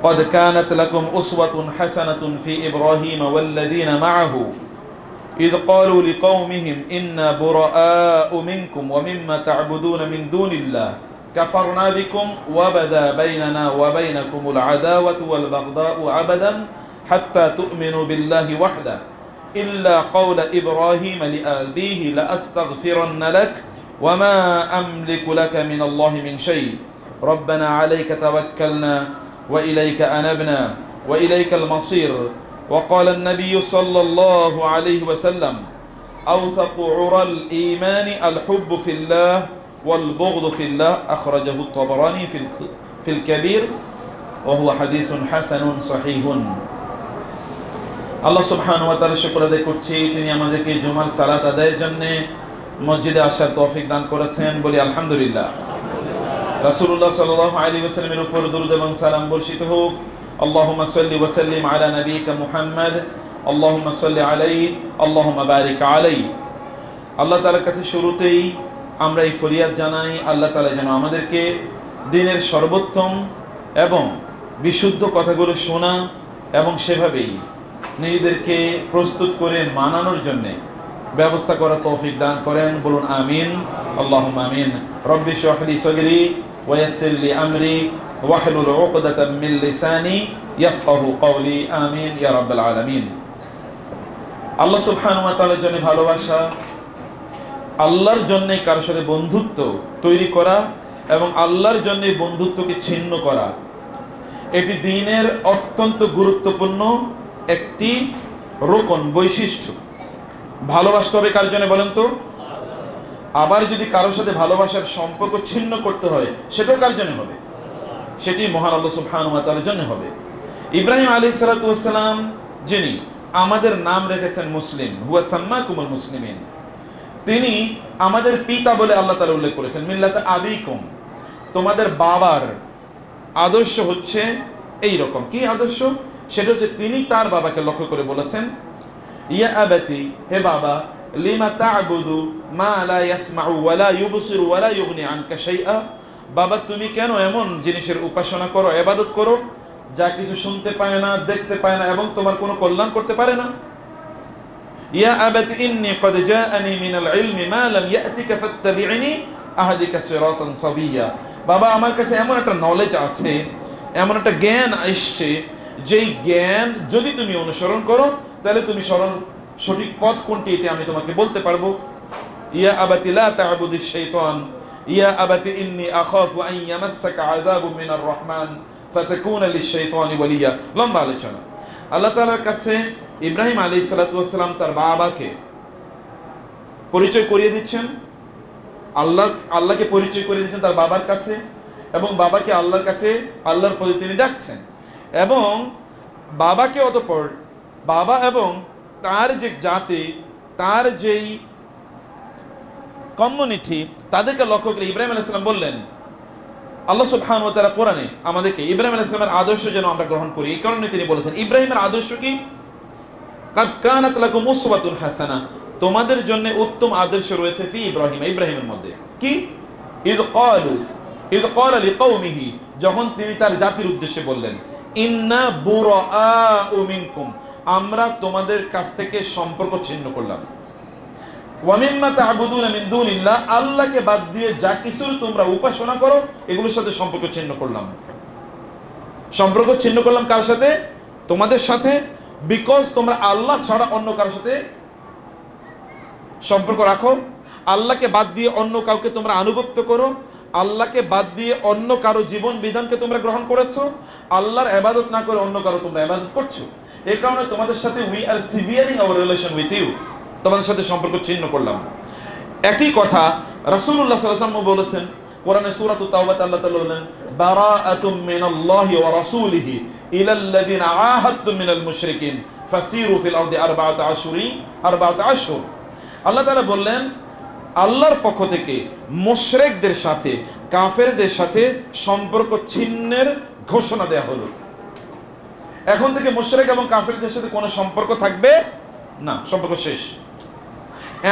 قد كانت لكم أسوة حسنة في إبراهيم والذين معه إذ قالوا لقومهم إنا براء منكم ومما تعبدون من دون الله كفرنا بكم وبدا بيننا وبينكم العداوة والبغضاء أبدا حتى تؤمنوا بالله وحده إلا قول إبراهيم لأبيه لأستغفرن لك وما أملك لك من الله من شيء ربنا عليك توكلنا وإليك أنبنا وإليك المصير وقال النبي صلى الله عليه وسلم أوثق عرى الإيمان الحب في الله والبغض في الله أخرجه الطبراني في الكبير وهو حديث حسن صحيح আল্লাহ সুবহানাহু ওয়া তাআলা শুকর আদায় করছি তিনি আমাদেরকে জুমার সালাত আদায়ের জন্য মসজিদে আসার তৌফিক দান করেছেন বলি আলহামদুলিল্লাহ। রাসূলুল্লাহ সাল্লাল্লাহু আলাইহি ওয়াসাল্লামের উপর দরুদ এবং সালাম বর্ষিত হোক। আল্লাহুম্মা সাল্লি ওয়া সাল্লিম আলা নাবিয়িকা মুহাম্মদ আল্লাহুম্মা সাল্লি আলাইহি আল্লাহুম্মা বারিক আলাইহি। আল্লাহ তাআলার কাছে শুরুতেই আমরা এই ফরিয়াদ জানাই আল্লাহ তাআলা যেন আমাদেরকে দ্বীনের সর্বোত্তম এবং বিশুদ্ধ কথাগুলো শোনা এবং সেভাবেই নিজেদেরকে প্রস্তুত করে মানানোর জন্য ব্যবস্থা করার তৌফিক দান করেন বলুন আমিন আল্লাহুম্মা আমিন। রব্বি ইশরাহ লি সাদরি ওয়া ইয়াসসির লি আমরি ওয়াহলুল উকদাতাম মিন লিসানি ইয়াফকাহু কওলি আমিন ইয়া রাব্বাল আলামিন। আল্লাহ সুবহানাহু ওয়া তাআলার জন্য ভালোবাসা, আল্লাহর জন্য কারোর সাথে বন্ধুত্ব তৈরি করা এবং আল্লাহর জন্য বন্ধুত্বকে ছিন্ন করা এটি দ্বীনের অত্যন্ত গুরুত্বপূর্ণ একটি রোকন বৈশিষ্ট্য। ভালোবাসতে হবে কার জন্য বলেন তো? আবার যদি কারোর সাথে ভালোবাসার সম্পর্ক ছিন্ন করতে হয় সেটাও কার জন্য হবে? সেটি মহান আল্লাহ সুবহানাহু ওয়া তাআলার জন্য হবে। ইব্রাহিম আলাইহিস সালাতু ওয়াস সালাম যিনি আমাদের নাম রেখেছেন মুসলিম, হুয়া সাম্মাকুমুল মুসলিমিন, তিনি আমাদের পিতা বলে আল্লাহ তাআলা উল্লেখ করেছেন মিল্লাতা আবিকুম, তোমাদের বাবার আদর্শ হচ্ছে এই রকম। কি আদর্শ? সেটা হচ্ছে তিনি তার বাবাকে লক্ষ্য করে বলেছেন ইয়া আবাতি, হে বাবা, লিমা তা'বুদু মা লা ইয়াসমাউ ওয়া লা ইউবসিরু ওয়া লা ইউগনি আনকা শাইআ, বাবা তুমি কেন এমন জিনিসের উপাসনা করো, ইবাদত করো যা কিছু শুনতে পায় না, দেখতে পায় না এবং তোমার কোনো কল্যাণ করতে পারে না। ইয়া আবাতি ইন্নী ক্বাদ জাআনি মিনাল ইলমি মা লাম ইয়াতিকা ফাত্তাবি'নি আহদিকা সিরাতান সাবিয়্যা, বাবা আমার কাছে এমন একটা নলেজ আছে, এমন একটা জ্ঞান আসছে যেই জ্ঞান যদি তুমি অনুসরণ করো তাহলে তুমি সঠিক পথ কোনটি এটি আমি তোমাকে বলতে পারবো। ইয়া আবাতি লা তা'বুদিশ শাইতান ইয়া আবাতি ইন্নী আখাফু আন ইয়ামাসসাকা আযাবুম মিনার রহমান ফাতাকুনা লিশ-শাইতানি ওয়ালিয়া। লম্বা আলোচনা। আল্লাহ তাআলার কাছে ইব্রাহিম আলাইহিস সালাতু ওয়াস সালাম তার বাবাকে পরিচয় করিয়ে দিচ্ছেন, আল্লাহকে পরিচয় করিয়ে দিচ্ছেন তার বাবার কাছে এবং বাবাকে আল্লাহর কাছে আল্লাহর পদে তিনি ডাকছেন এবং বাবাকে অতঃপর বাবা এবং তার যে জাতি, তার যেই কমিউনিটি তাদেরকে লক্ষ্য করে ইব্রাহিম আলাইহিস সালাম বললেন, আল্লাহ সুবহানাহু ওয়া তাআলা কোরআনে আমাদেরকে ইব্রাহিম আলাইহিস সালামের আদর্শ যেন আমরা গ্রহণ করি এই কারণে তিনি বলেছেন ইব্রাহিমের আদর্শ কি? কাদ কানাত লাকুম উসওয়াতুন হাসানা, তোমাদের জন্য উত্তম আদর্শ রয়েছে ফি ইব্রাহিম, ইব্রাহিমের মধ্যে। কি? ইয ক্বালা লিকওমিহি, যখন তিনি তার জাতির উদ্দেশ্যে বললেন ইন্না বুরাআউ মিনকুম, আমরা তোমাদের কাছ থেকে সম্পর্ক ছিন্ন করলাম। ওয়া মিম্মা তা'বুদুনা মিন দুনিল্লাহ, আল্লাহকে বাদ দিয়ে যা কিছু তোমরা উপাসনা করো এগুলোর সাথে সম্পর্ক ছিন্ন করলাম। সম্পর্ক ছিন্ন করলাম কার সাথে? তোমাদের সাথে। বিকজ তোমরা আল্লাহ ছাড়া অন্য কারোর সাথে সম্পর্ক রাখো, আল্লাহকে বাদ দিয়ে অন্য কাউকে তোমরা আনুগত্য করো, আল্লাহকে বাদ দিয়ে অন্য কারো জীবন বিধানকে তোমরা গ্রহণ করেছো, আল্লাহর ইবাদত না করে অন্য কারো তোমরা ইবাদত করছো। এই কারণে তোমাদের সাথে we are severing our relation with you, তোমাদের সাথে সম্পর্ক ছিন্ন করলাম। একই কথা রাসূলুল্লাহ সাল্লাল্লাহু আলাইহি ওয়াসাল্লাম বলেছেন কোরআনে সূরাতুত তাওবা আল্লাহ তাআলা বলেন বারাআতুম মিনাল্লাহি ওয়া রাসূলিহি ইলাল্লাযিনা আহাদতুম মিনাল মুশরিকিন ফাসিরু ফিল আরদি আরবাআতা আশহুর। আল্লাহ তাআলা বললেন আল্লাহর পক্ষ থেকে মুশরিকদের সাথে, কাফেরদের সাথে সম্পর্ক ছিন্নের ঘোষণা দেয়া হলো। এখন থেকে মুশরিক এবং কাফেরদের সাথে কোনো সম্পর্ক থাকবে না, সম্পর্ক শেষ।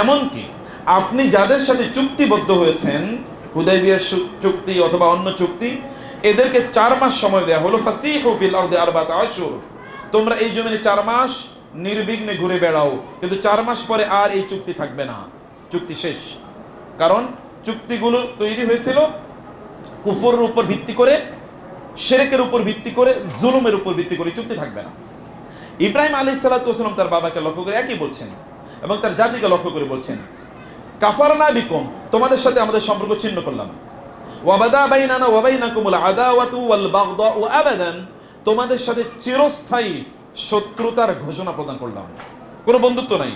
এমনকি আপনি যাদের সাথে চুক্তিবদ্ধ হয়েছেন, হুদাইবিয়ার চুক্তি অথবা অন্য চুক্তি, এদেরকে 4 মাস সময় দেয়া হলো, ফাসিহু ফিল আরদি আরবাতা আশহুর, তোমরা এই জমিনে 4 মাস নির্বিঘ্নে ঘুরে বেড়াও। কিন্তু 4 মাস পরে আর এই চুক্তি থাকবে না, চুক্তি শেষ। কারণ চুক্তিগুলো তৈরি হয়েছিল কুফরের উপর ভিত্তি করে, শিরকের উপর ভিত্তি করে, জুলুমের উপর ভিত্তি করে, চুক্তি থাকবে না। ইব্রাহিম আলাইহিস সালাতু ওয়াস সালাম তার বাবাকে লক্ষ্য করে একই বলছেন এবং তার জাতিকে লক্ষ্য করে বলছেন, কাফারনা বিকুম, তোমাদের সাথে আমাদের সম্পর্ক ছিন্ন করলাম, ওয়াবাদা বাইনানা ওয়া বাইনাকুমুল আদাওয়াতু ওয়াল বাগদাউ আবাদান, তোমাদের সাথে চিরস্থায়ী শত্রুতার ঘোষণা প্রদান করলাম, কোনো বন্ধুত্ব নাই,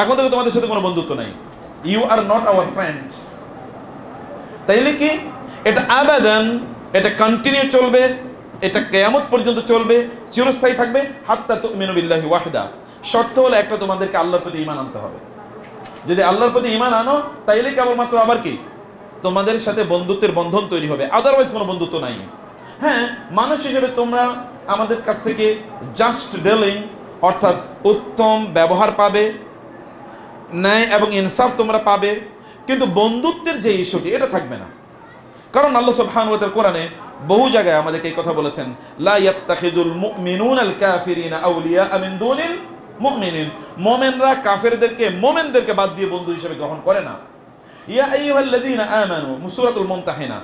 এখন থেকে তোমাদের সাথে কোনো বন্ধুত্ব নাই, you are not our friends. তাইলে কি এটা আবাদান, এটা কন্টিনিউ চলবে, এটা কিয়ামত পর্যন্ত চলবে, চিরস্থায়ী থাকবে। হাত্তা তুমিনু বিল্লাহি ওয়াহদা, শর্ত হলো একটা, তোমাদেরকে আল্লাহর প্রতি ঈমান আনতে হবে। যদি আল্লাহর প্রতি ঈমান আনো তাইলে কেবলমাত্র আবার কি তোমাদের সাথে বন্ধুত্বের বন্ধন তৈরি হবে, আদারওয়াইজ কোনো বন্ধুত্ব নাই। হ্যাঁ, মানুষ হিসেবে তোমরা আমাদের কাছ থেকে জাস্ট ডিলিং অর্থাৎ উত্তম ব্যবহার পাবে, ন্যায় এবং ইনসাফ তোমরা পাবে, কিন্তু বন্ধুত্বের যে ইস্যুটি এটা থাকবে না। কারণ আল্লাহ সুবহানাহু ওয়া তাআলা কোরআনে বহু জায়গায় আমাদেরকে এই কথা বলেছেন, লা ইয়াত্তাখিযুল মুমিনুনাল কাফিরিনা আউলিয়া মিন দুনিল মুমিনিন, মুমিনরা কাফেরদেরকে মুমিনদেরকে বাদ দিয়ে বন্ধু হিসেবে গ্রহণ করে না। ইয়া আইয়ুহাল্লাযীনা আমানু, সূরাতুল মুমতাহিনা,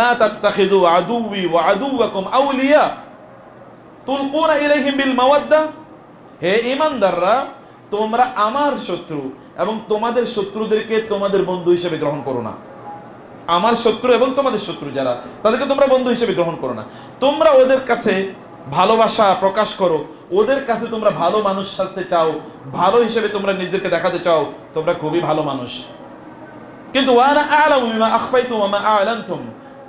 লা তাত্তাখিযু আদুওয়ি ওয়া আদুওয়াকুম আউলিয়া তুলকুনা ইলাইহিম বিল মাওয়াদ্দা, হে ঈমানদাররা তোমরা আমার শত্রু এবং তোমাদের শত্রুদেরকে তোমাদের বন্ধু হিসেবে গ্রহণ করো না। আমার শত্রু এবং তোমাদের শত্রু যারা, তাদেরকে তোমরা বন্ধু হিসেবে গ্রহণ করো না। তোমরা ওদের কাছে ভালোবাসা প্রকাশ করো, ওদের কাছে তোমরা ভালো মানুষ সাজতে চাও, ভালো হিসেবে তোমরা নিজেদেরকে দেখাতে চাও, তোমরা খুবই ভালো মানুষ। কিন্তু ওয়ানা আ'লামু বিমা আখফাইতুম ওয়া মা আ'লানতুম,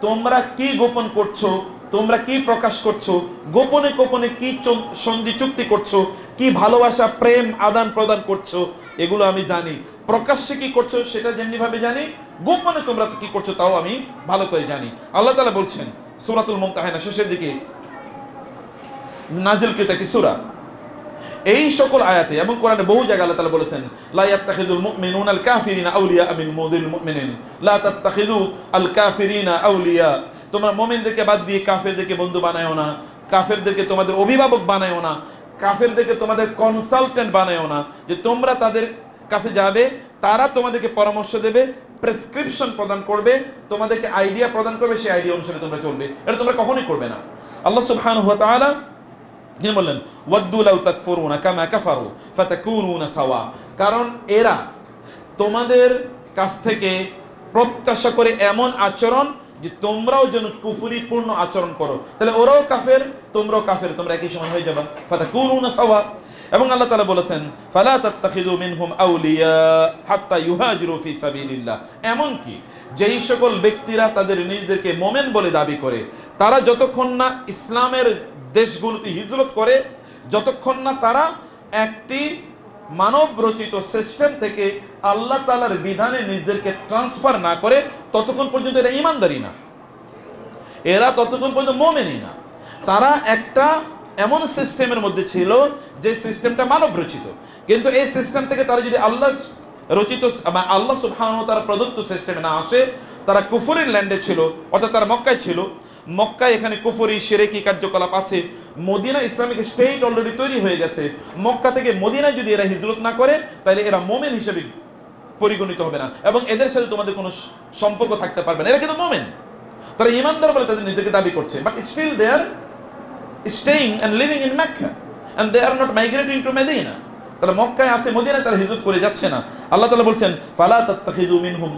তোমরা কি গোপন করছো, তোমরা কি প্রকাশ করছো, গোপনে গোপনে কি সন্ধি চুক্তি করছো, কি ভালোবাসা প্রেম আদান প্রদান করছো, এগুলো আমি জানি। প্রকাশ্যে কি করছো সেটা যেমনি ভাবে জানি, গোপনে তোমরা কি করছো তাও আমি ভালো করে জানি। আল্লাহ তাআলা বলছেন সূরাতুল মুমতাহিনা শেষের দিকে নাজিলকৃত একটি সূরা, এই সকল আয়াতে এবং কোরআনে বহু জায়গায় আল্লাহ তাআলা বলেছেন, লা ইয়াত্তাখিযুল মুমিনুনাল কাফিরিনা আউলিয়া মিন দুনিল মুমিনিন, লা তাত্তাখিযু আল কাফিরিনা আউলিয়া, তোমরা মুমিনদেরকে বাদ দিয়ে কাফেরদেরকে বন্ধু বানায়ও না, কাফেরদেরকে তোমাদের অভিভাবক বানায়ও না, কাফেরদেরকে তোমাদের কনসালটেন্ট বানায়ও না, যে তোমরা তাদের কাছে যাবে, তারা তোমাদেরকে পরামর্শ দেবে, প্রেসক্রিপশন প্রদান করবে, তোমাদেরকে আইডিয়া প্রদান করবে, সেই আইডিয়া অনুসারে তোমরা চলবে। এটা তোমরা কখনোই করবে না। আল্লাহ সুবহানাহু ওয়া তাআলা তিনি বললেন, ওয়াদ্দু লাউ তাকফুরুনা কামা কাফারু ফাতাকুনুনা সাওয়া, কারণ এরা তোমাদের কাছ থেকে প্রত্যাশা করে এমন আচরণ যে তোমরাও যেন কুফরিপূর্ণ আচরণ করো, তাহলে ওরাও কাফের তোমরাও কাফের, তোমরা একই সময় হয়ে যাবে, ফাতাকুনুনা সাওয়া। এবং আল্লাহ তাআলা বলেছেন, ফালা তাত্তাখিযু মিনহুম আউলিয়া হাত্তা ইউহাজিরু ফি সাবিলিল্লাহ, এমন কি যেই সকল ব্যক্তিরা তাদের নিজেদেরকে মুমিন বলে দাবি করে, তারা যতক্ষণ না ইসলামের দেশগুলোতে হিজরত করে, যতক্ষণ না তারা একটি মানব রচিত সিস্টেম থেকে আল্লাহ তাআলার বিধানে নিজেদেরকে ট্রান্সফার না করে, ততক্ষণ পর্যন্ত এরা ঈমানদারি না, এরা ততক্ষণ পর্যন্ত মুমিনই না। তারা একটা এমন সিস্টেমের মধ্যে ছিল যে সিস্টেমটা মানব রচিত, কিন্তু এই সিস্টেম থেকে তারা যদি আল্লাহ রচিত বা আল্লাহ সুবহানাহু ওয়া তাআলা প্রদত্ত সিস্টেমে না আসে, তারা কুফরের ল্যান্ডে ছিল, অর্থাৎ তারা মক্কায় ছিল। মক্কায় এখানে কুফরি শিরকি কার্যকলাপ আছে, মদিনা ইসলামিক স্টেট অলরেডি তৈরি হয়ে গেছে। মক্কা থেকে মদিনায় যদি এরা হিজরত না করে, তাহলে এরা মুমিন হিসেবে পরিগণিত হবে না এবং এদের সাথে তোমাদের কোনো সম্পর্ক থাকতে পারবে না। এরা কিন্তু মুমিন, তারা ঈমানদার বলে তাদের নিজেকে দাবি করছে, but still they are staying and living in Mecca and they are not migrating to Medina. তারা মক্কায় আছে, মদিনায় তারা হিজরত করে যাচ্ছে না। আল্লাহ তাআলা বলছেন, ফালা তাত্তাখিযু মিনহুম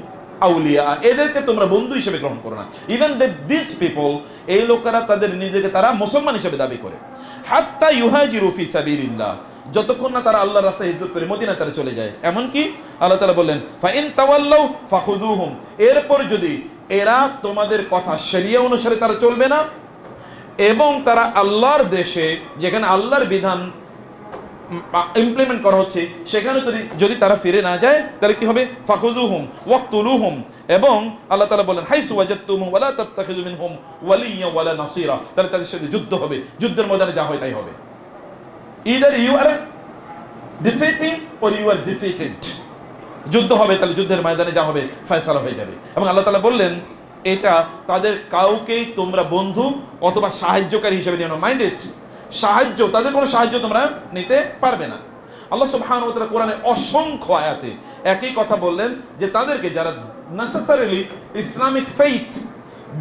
আউলিয়া, এদেরকে তোমরা বন্ধু হিসেবে গ্রহণ করো না। ইভেন দিস পিপল, এই লোকেরা তাদের নিজেকে তারা মুসলমান হিসেবে দাবি করে, হাত্তা ইউহাজিরু ফি সাবিলিল্লাহ, যতক্ষণ না তারা আল্লাহর রাস্তায় হিজরত করে মদিনায় তারা চলে যায়। এমনকি আল্লাহ তাআলা বললেন, ফা ইন তাওয়াল্লাউ ফাখুযুহুম, এরপর যদি এরা তোমাদের কথা শরিয়া অনুসারে তারা চলবে না এবং তারা আল্লাহর দেশে যেখানে আল্লাহর বিধান ইমপ্লিমেন্ট করা হচ্ছে সেখানে যদি তারা ফিরে না যায়, তাহলে কি হবে, ফাখুযুহুম ওয়াকতুলুহুম, এবং আল্লাহ তাআলা বলেন, হাইসু ওয়াজাদতুমুহুম ওয়ালা তাত্তাখিযু মিনহুম ওয়ালিয়্যা ওয়ালা নাসীরা, তাহলে তাদের সাথে যুদ্ধ হবে, যুদ্ধের ময়দানে যা হয় তাই হবে। Either you are defeating or you are defeated, যুদ্ধ হবে, তাহলে যুদ্ধের ময়দানে যা হবে ফয়সালা হয়ে যাবে। এবং আল্লাহ তাআলা বললেন এটা তাদের কাউকেই তোমরা বন্ধু অথবা সাহায্যকারী হিসেবে নিও না। মাইন্ডেড, সাহায্য, তাদের কোনো সাহায্য তোমরা নিতে পারবে না। আল্লাহ সুবহানাহু ওয়া তাআলা কোরআনে অসংখ্য আয়াতে একই কথা বললেন যে তাদেরকে যারা নেসেসারিলি ইসলামিক ফেইথ,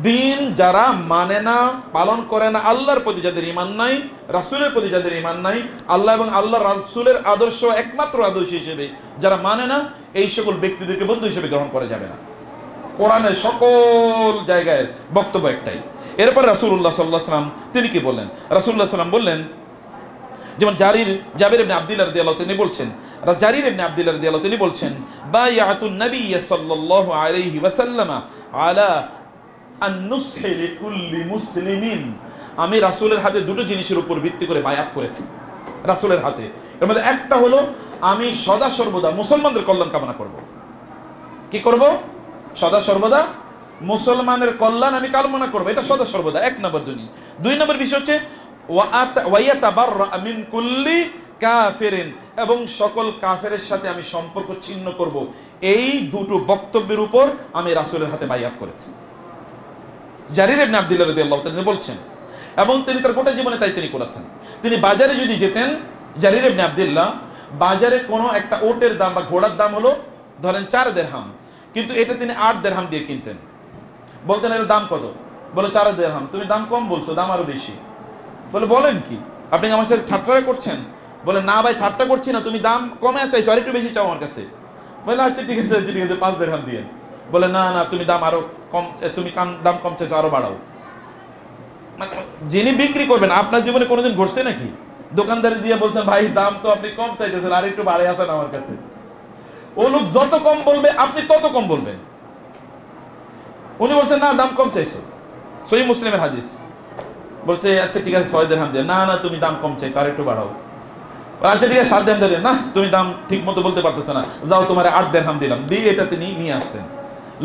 দিন যারা মানে না, পালন করে না, আল্লাহর প্রতি যাদের ঈমান নাই, রাসূলের প্রতি যাদের ঈমান নাই, আল্লাহ এবং আল্লাহর রাসূলের আদর্শ একমাত্র আদর্শ হিসেবে যারা মানে না, এই সকল ব্যক্তিদেরকে বন্ধু হিসেবে গ্রহণ করা যাবে না। কোরআনের সকল জায়গায় বক্তব্য একটাই। এরপর রাসূলুল্লাহ সাল্লাল্লাহু আলাইহি ওয়াসাল্লাম তিনি কি বললেন? রাসূলুল্লাহ সাল্লাল্লাহু আলাইহি ওয়াসাল্লাম বললেন, যেমন জাবির ইবনে আব্দুল্লাহ রাদিয়াল্লাহু তিনি বলছেন, জারির ইবনে আব্দুল্লাহ রাদিয়াল্লাহু তিনি বলছেন, বায়াতুন নবী সাল্লাল্লাহু আলাইহি ওয়াসাল্লাম আলা আন-নুসহি লিকুল্লি মুসলিমিন, আমি রাসূলের হাতে দুটো জিনিসের উপর ভিত্তি করে বায়াত করেছি। রাসূলের হাতে, এর মধ্যে একটা হলো আমি সদা সর্বদা মুসলমানদের কল্যাণ কামনা করব। কি করব? সদা সর্বদা মুসলমানের কল্যাণ আমি কামনা করব, এটা সদা সর্বদা এক নম্বর। দুই নম্বর বিষয় হচ্ছে ওয়ায়াতাবাররা মিন কুল্লি কাফিরিন, এবং সকল কাফেরের সাথে আমি সম্পর্ক ছিন্ন করব। এই দুটো বক্তব্যের উপর আমি রাসূলের হাতে বায়াত করেছি। জারির ইবনে আব্দুল্লাহ রাদিয়াল্লাহু তাআলা বলছেন, এবং তিনি তার গোটা জীবনে তাই তিনি করেছেন। তিনি বাজারে যদি যেতেন, জারির ইবনে আব্দুল্লাহ, বাজারে কোনো একটা ওটের দাম বা ঘোড়ার দাম হলো ধরেন 4 দিরহাম, কিন্তু এটা তিনি 8 দিরহাম দিয়ে কিনতেন। বলতেন এর দাম কত? বলে 4 দিরহাম। তুমি দাম কম বলছো, দাম আরো বেশি। বলে বলেন কি, আপনি আমার সাথে ঠাট্টা করছেন? বলে না ভাই, ঠাট্টা করছি না, তুমি দাম কমে চাইছো, আর একটু বেশি চাও আমার কাছে। বলে আচ্ছা ঠিক আছে, ঠিক আছে, 5 দিরহাম দিয়ে। বলে না না, তুমি দাম আরো কম, তুমি দাম কম চাইছো, আরো বাড়াও। মানে যিনি বিক্রি করবেন, আপনার জীবনে কোনোদিন ঘটছে নাকি দোকানদারি দিয়ে বলছেন ভাই দাম তো আপনি কম চাইতেছেন, আর একটু বাড়ে আসেন আমার কাছে? ও লোক যত কম বলবে আপনি তত কম বলবেন। উনি বলছেন না, দাম কম চাইছো, সহিহ মুসলিমের হাদিস। বলছে আচ্ছা ঠিক আছে 6 দিরহাম দিয়ে। না না, তুমি দাম কম চাইছো, আর একটু বাড়াও। আচ্ছা ঠিক আছে 7 দিরহাম দিয়ে। না, তুমি দাম ঠিক মতো বলতে পারতেছো না, যাও তোমার 8 দিরহাম দিলাম, দিয়ে এটা তিনি নিয়ে আসতেন।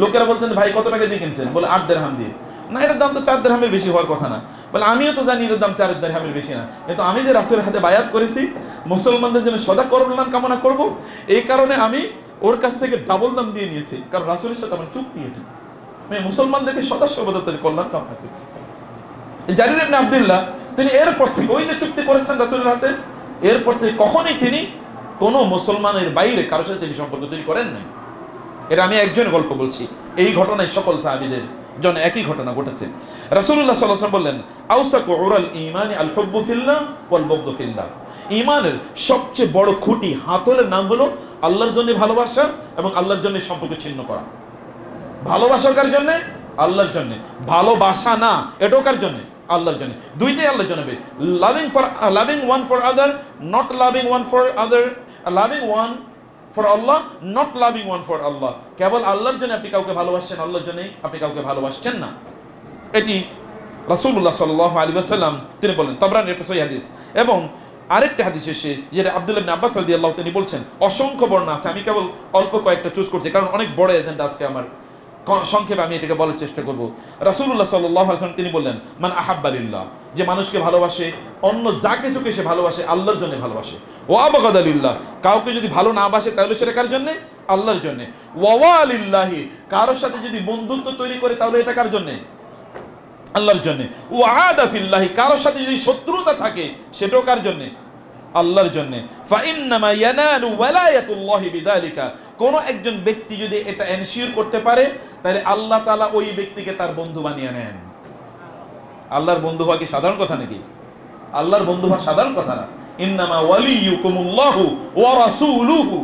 লোকেরা বলতেন ভাই কত টাকা দিয়ে কিনছেন? বলে 8 দিরহাম দিয়ে। না, এটার দাম তো 4 দিরহামের বেশি হওয়ার কথা না। বলে আমিও তো জানি এর দাম 4 দিরহামের বেশি না, কিন্তু আমি যে রাসূলের হাতে বায়াত করেছি মুসলমানদের জন্য সদা কল্যাণ কামনা করব, এই কারণে আমি ওর কাছ থেকে ডাবল দাম দিয়ে নিয়েছি, কারণ রাসূলের সাথে আমার চুক্তি এটা, আমি মুসলমানদেরকে সদা সর্বদা তাদের কল্যাণ কামনা করি। জারির ইবনে আব্দুল্লাহ তিনি এরপর থেকে ওই যে চুক্তি করেছেন রাসূলের হাতে, এরপর থেকে কখনোই তিনি কোনো মুসলমানের বাইরে কারোর সাথে তিনি সম্পর্ক তৈরি করেন নাই। এটা আমি একজনের গল্প বলছি, এই ঘটনায় সকল সাহাবীদের জন্য একই ঘটনা ঘটেছে। রাসূলুল্লাহ সাল্লাল্লাহু আলাইহি ওয়াসাল্লাম বললেন, আওসাকু উরাল ঈমানি আল হুব্বু ফিল্লাহ ওয়াল বুগদু ফিল্লাহ, ঈমানের সবচেয়ে বড় খুঁটি, হাতলের নাম হলো আল্লাহর জন্য ভালোবাসা এবং আল্লাহর জন্য সম্পর্ক ছিন্ন করা। ভালোবাসা কার জন্য? আল্লাহর জন্য। ভালোবাসা না, এটাও কার জন্য? আল্লাহর জন্য। দুইটাই আল্লাহর জন্য। Loving one for other, not loving one for other, loving one for Allah, not loving one for Allah. কেবল আল্লাহর জন্য আপনি কাউকে ভালোবাসছেন, আল্লাহর জন্য আপনি কাউকে ভালোবাসছেন না। এটি রাসূলুল্লাহ সাল্লাল্লাহু আলাইহি ওয়াসাল্লাম তিনি বলেন, তাবরানী একটা সহিহ হাদিস। এবং আরেকটা হাদিস এসে যেটা আব্দুল্লাহ ইবনে আব্বাস রাদিয়াল্লাহু তিনি বলছেন, অসংখ্য বর্ণনা আছে, আমি কেবল অল্প কয়েকটা চুজ করছি কারণ অনেক বড় এজেন্ডা আজকে আমার, সংক্ষেপে আমি এটাকে বলার চেষ্টা করব। রাসূলুল্লাহ সাল্লাল্লাহু আলাইহি ওয়াসাল্লাম তিনি বললেন, মান আহাব্বা লিল্লাহ, যে মানুষকে ভালোবাসে, অন্য যা কিছুকে সে ভালোবাসে আল্লাহর জন্য ভালোবাসে। ওয়া আবগাদা লিল্লাহ, কাউকে যদি ভালো না বাসে তাহলে সেটা কার জন্য? আল্লাহর জন্য। ওয়া ওয়ালিল্লাহি, কারোর সাথে যদি বন্ধুত্ব তৈরি করে তাহলে এটা কার জন্য? আল্লাহর জন্য। ওয়া আদা ফিল্লাহি, কারোর সাথে যদি শত্রুতা থাকে সেটাও কার জন্য? আল্লাহর জন্য। ফা ইন্নামা ইয়ানালু ওয়ালায়াতুল্লাহি বিযালিকা, কোন একজন ব্যক্তি যদি এটা এনশিওর করতে পারে তাহলে আল্লাহ তাআলা ওই ব্যক্তিকে তার বন্ধু বানিয়ে নেন। আল্লাহর বন্ধু হওয়া কি সাধারণ কথা নাকি? আল্লাহর বন্ধু হওয়া সাধারণ কথা না। ইন্নামা ওয়ালিয়ুকুমুল্লাহু ওয়া রাসূলুহু,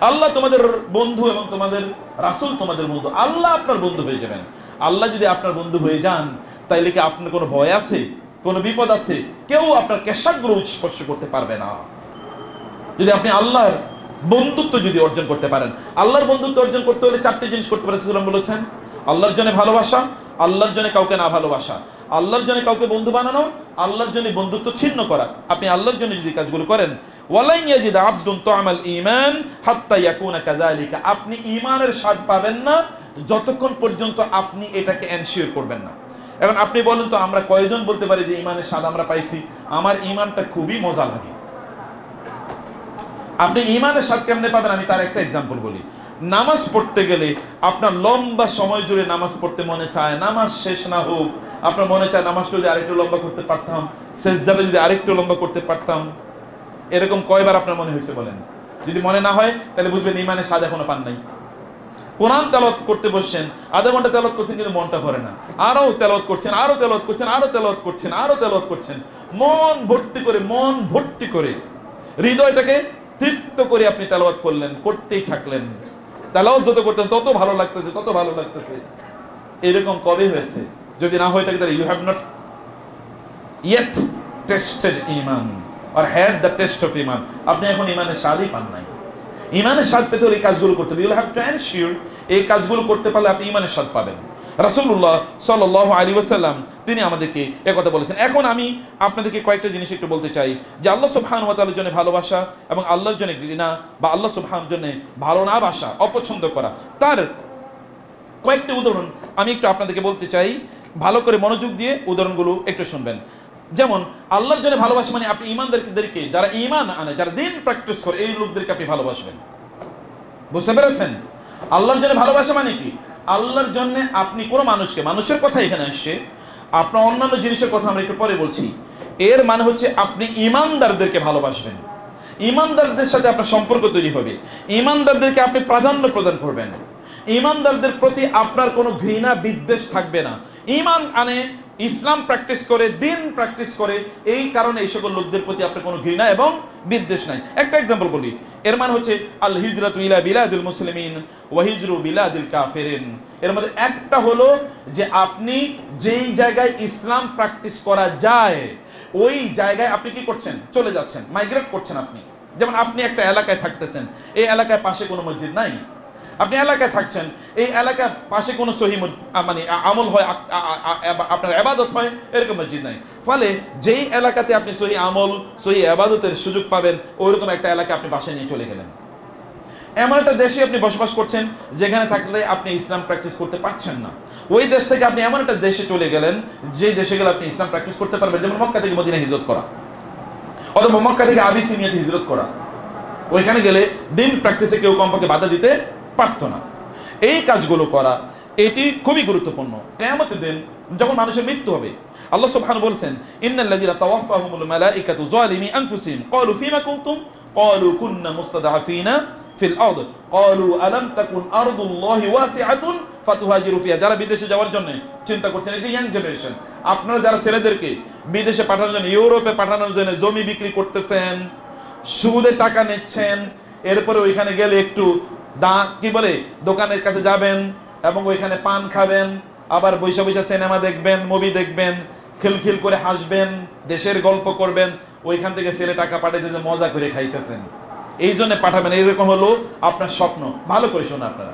আল্লাহ তোমাদের বন্ধু এবং তোমাদের রাসূল তোমাদের বন্ধু। আল্লাহ আপনার বন্ধু হয়ে যাবেন। আল্লাহ যদি আপনার বন্ধু হয়ে যান তাইলে কি আপনার কোনো ভয় আছে? কোনো বিপদ আছে? কেউ আপনার কেশাগ্র স্পর্শ করতে পারবে না। যদি আপনি আল্লাহর বন্ধুত্ব যদি অর্জন করতে পারেন, আল্লাহর বন্ধুত্ব অর্জন করতে হলে 4টি জিনিস করতে পারে। রাসূলুল্লাহ বলেছেন, আল্লাহর জন্য ভালোবাসা, আল্লাহর জন্য কাউকে না ভালোবাসা, আল্লাহর জন্য কাউকে বন্ধু বানানো, আল্লাহর জন্য বন্ধুত্ব ছিন্ন করা। আপনি আল্লাহর জন্য যদি কাজগুলো করেন, ওয়ালাই ইয়াজিদ আবদুন তুআমাল ঈমান হাত্তা ইয়াকুনা কাযালিকা, আপনি ঈমানের স্বাদ পাবেন না যতক্ষণ পর্যন্ত আপনি এটাকে এনশিওর করবেন না। এখন আপনি বলেন তো, আমরা কয়জন বলতে পারি যে ঈমানের স্বাদ আমরা পাইছি? আমার ঈমানটা খুবই মজা লাগে। আপনি ঈমানের স্বাদ কেমনে পাবেন? আমি তার একটা এক্সাম্পল বলি। নামাজ পড়তে গেলে আপনার লম্বা সময় জুড়ে নামাজ পড়তে মনে চায়, নামাজ শেষ না হোক আপনার মনে চায় নামাজটা যদি আরেকটু লম্বা করতে পারতাম, সেজদাটা যদি আরেকটু লম্বা করতে পারতাম। এরকম কয়বার আপনার মনে হয়েছে বলেন? যদি মনে না হয় তাহলে বুঝবেন ইমানের স্বাদ এখনো পান নাই। কোরআন তেলাওয়াত করতে বসছেন, আধা ঘন্টা তেলাওয়াত করছেন কিন্তু মনটা ভরে না, আরো তেলাওয়াত করছেন, আরো তেলাওয়াত করছেন, আরো তেলাওয়াত করছেন, আরো তেলাওয়াত করছেন, মন ভর্তি করে হৃদয়টাকে তৃপ্ত করে আপনি তেলাওয়াত করলেন, করতেই থাকলেন। তেলাওয়াত যত করতেন তত ভালো লাগতেছে। এরকম কবে হয়েছে? যদি না হয়ে থাকে তাহলে you have not yet tested ঈমান or had the test of ঈমান। আপনি এখন ঈমানের স্বাদই পান নাই। ঈমানের স্বাদ পেতে হলে এই কাজগুলো করতে হবে। ইউল হ্যাভ টু এনশিওর এই কাজগুলো করতে পারলে আপনি ঈমানের স্বাদ পাবেন। রাসূলুল্লাহ সাল্লাল্লাহু আলাইহি ওয়াসাল্লাম তিনি আমাদেরকে একথা বলেছেন। এখন আমি আপনাদেরকে কয়েকটা জিনিস একটু বলতে চাই যে আল্লাহ সুবহানাহু ওয়া তাআলার জন্য ভালোবাসা এবং আল্লাহর জন্য ঘৃণা বা আল্লাহ সুবহানাহুর জন্য ভালো না বাসা, অপছন্দ করা, তার কয়েকটি উদাহরণ আমি একটু আপনাদেরকে বলতে চাই। ভালো করে মনোযোগ দিয়ে উদাহরণগুলো একটু শুনবেন। যেমন আল্লাহর জন্য ভালোবাসা মানে আপনি ঈমানদারদেরকে, যারা ঈমান আনে, যারা দিন প্র্যাকটিস করে, এই লোকদেরকে আপনি ভালোবাসবেন। বুঝতে পেরেছেন? আল্লাহর জন্য ভালোবাসা মানে কি? আল্লাহর জন্য আপনি কোনো মানুষকে, মানুষের কথা এখানে আসছে, আপনার অন্যান্য জিনিসের কথা আমরা একটু পরে বলছি। এর মানে হচ্ছে আপনি ঈমানদারদেরকে ভালোবাসবেন, ঈমানদারদের সাথে আপনার সম্পর্ক তৈরি হবে, ঈমানদারদেরকে আপনি প্রাধান্য প্রদান করবেন, ঈমানদারদের প্রতি আপনার কোনো ঘৃণা বিদ্বেষ থাকবে না। ঈমান আনে, ইসলাম প্র্যাকটিস করে, দিন প্র্যাকটিস করে, এই কারণে এই সকল লোকদের প্রতি আপনার কোনো ঘৃণা এবং বিদ্বেষ নাই। একটা এক্সাম্পল বলি, এর মানে হচ্ছে আল হিজরাতু ইলা বিলাদিল মুসলিমিন ওয়া হিজরু বিলাদিল কাফিরিন। এর মধ্যে একটা হলো যে আপনি যেই জায়গায় ইসলাম প্র্যাকটিস করা যায় ওই জায়গায় আপনি কি করছেন? চলে যাচ্ছেন, মাইগ্রেট করছেন। আপনি যেমন আপনি একটা এলাকায় থাকতেছেন, এই এলাকায় পাশে কোনো মসজিদ নাই, আপনি এলাকায় থাকছেন, এই এলাকার পাশে কোনো সহি মানে আমল হয়, আপনার ইবাদত হয়, এরকম মসজিদ নাই। ফলে যেই এলাকাতে আপনি সহি আমল, সহি ইবাদতের সুযোগ পাবেন, ওইরকম একটা এলাকা আপনি বাসায় নিয়ে চলে গেলেন। এমন একটা দেশে আপনি বসবাস করছেন যেখানে থাকলে আপনি ইসলাম প্র্যাকটিস করতে পারছেন না, ওই দেশ থেকে আপনি এমন একটা দেশে চলে গেলেন যে দেশে গেলে আপনি ইসলাম প্র্যাকটিস করতে পারবেন। যেমন মক্কা থেকে মদিনা হিজরত করা, অথবা মক্কা থেকে আবিসিনিয়াতে হিজরত করা। ওইখানে গেলে দিন প্র্যাকটিসে কেউ কমপক্ষে বাধা দিতে পারতো না। এই কাজগুলো করা এটি খুবই গুরুত্বপূর্ণ। কিয়ামতের দিন যখন মানুষের মৃত্যু হবে, আল্লাহ সুবহানাহু বলছেন, ইন্নাল্লাযীনা তাওয়াফাহুমুল মালাঈকাতু যালিমি আনফুসিহিম ক্বালু ফীমা কুনতুম ক্বালু কুন্না মুস্তাদআফিনা ফিল আরদ ক্বালু আলাম তাকুন আরদুল্লাহি ওয়াসিআতুন ফাতুহাজিরু ফিহা। যারা বিদেশে যাওয়ার জন্য চিন্তা করছেন, এই যে ইয়াং জেনারেশন, আপনারা যারা ছেলেদেরকে বিদেশে পাঠানোর জন্য, ইউরোপে পাঠানোর জন্য জমি বিক্রি করতেছেন, সুদে টাকা নিচ্ছেন, এরপরে ওইখানে গেলে একটু কি বলে দোকানের কাছে যাবেন এবং ওইখানে পান খাবেন, আবার বৈশা সিনেমা দেখবেন, মুভি দেখবেন, খিলখিল করে হাসবেন, দেশের গল্প করবেন, ওইখান থেকে ছেলে টাকা পাঠাইতে যে মজা করে খাইতেছেন, এই জন্য পাঠাবেন। এইরকম হলো আপনার স্বপ্ন। ভালো করে শোনো আপনারা,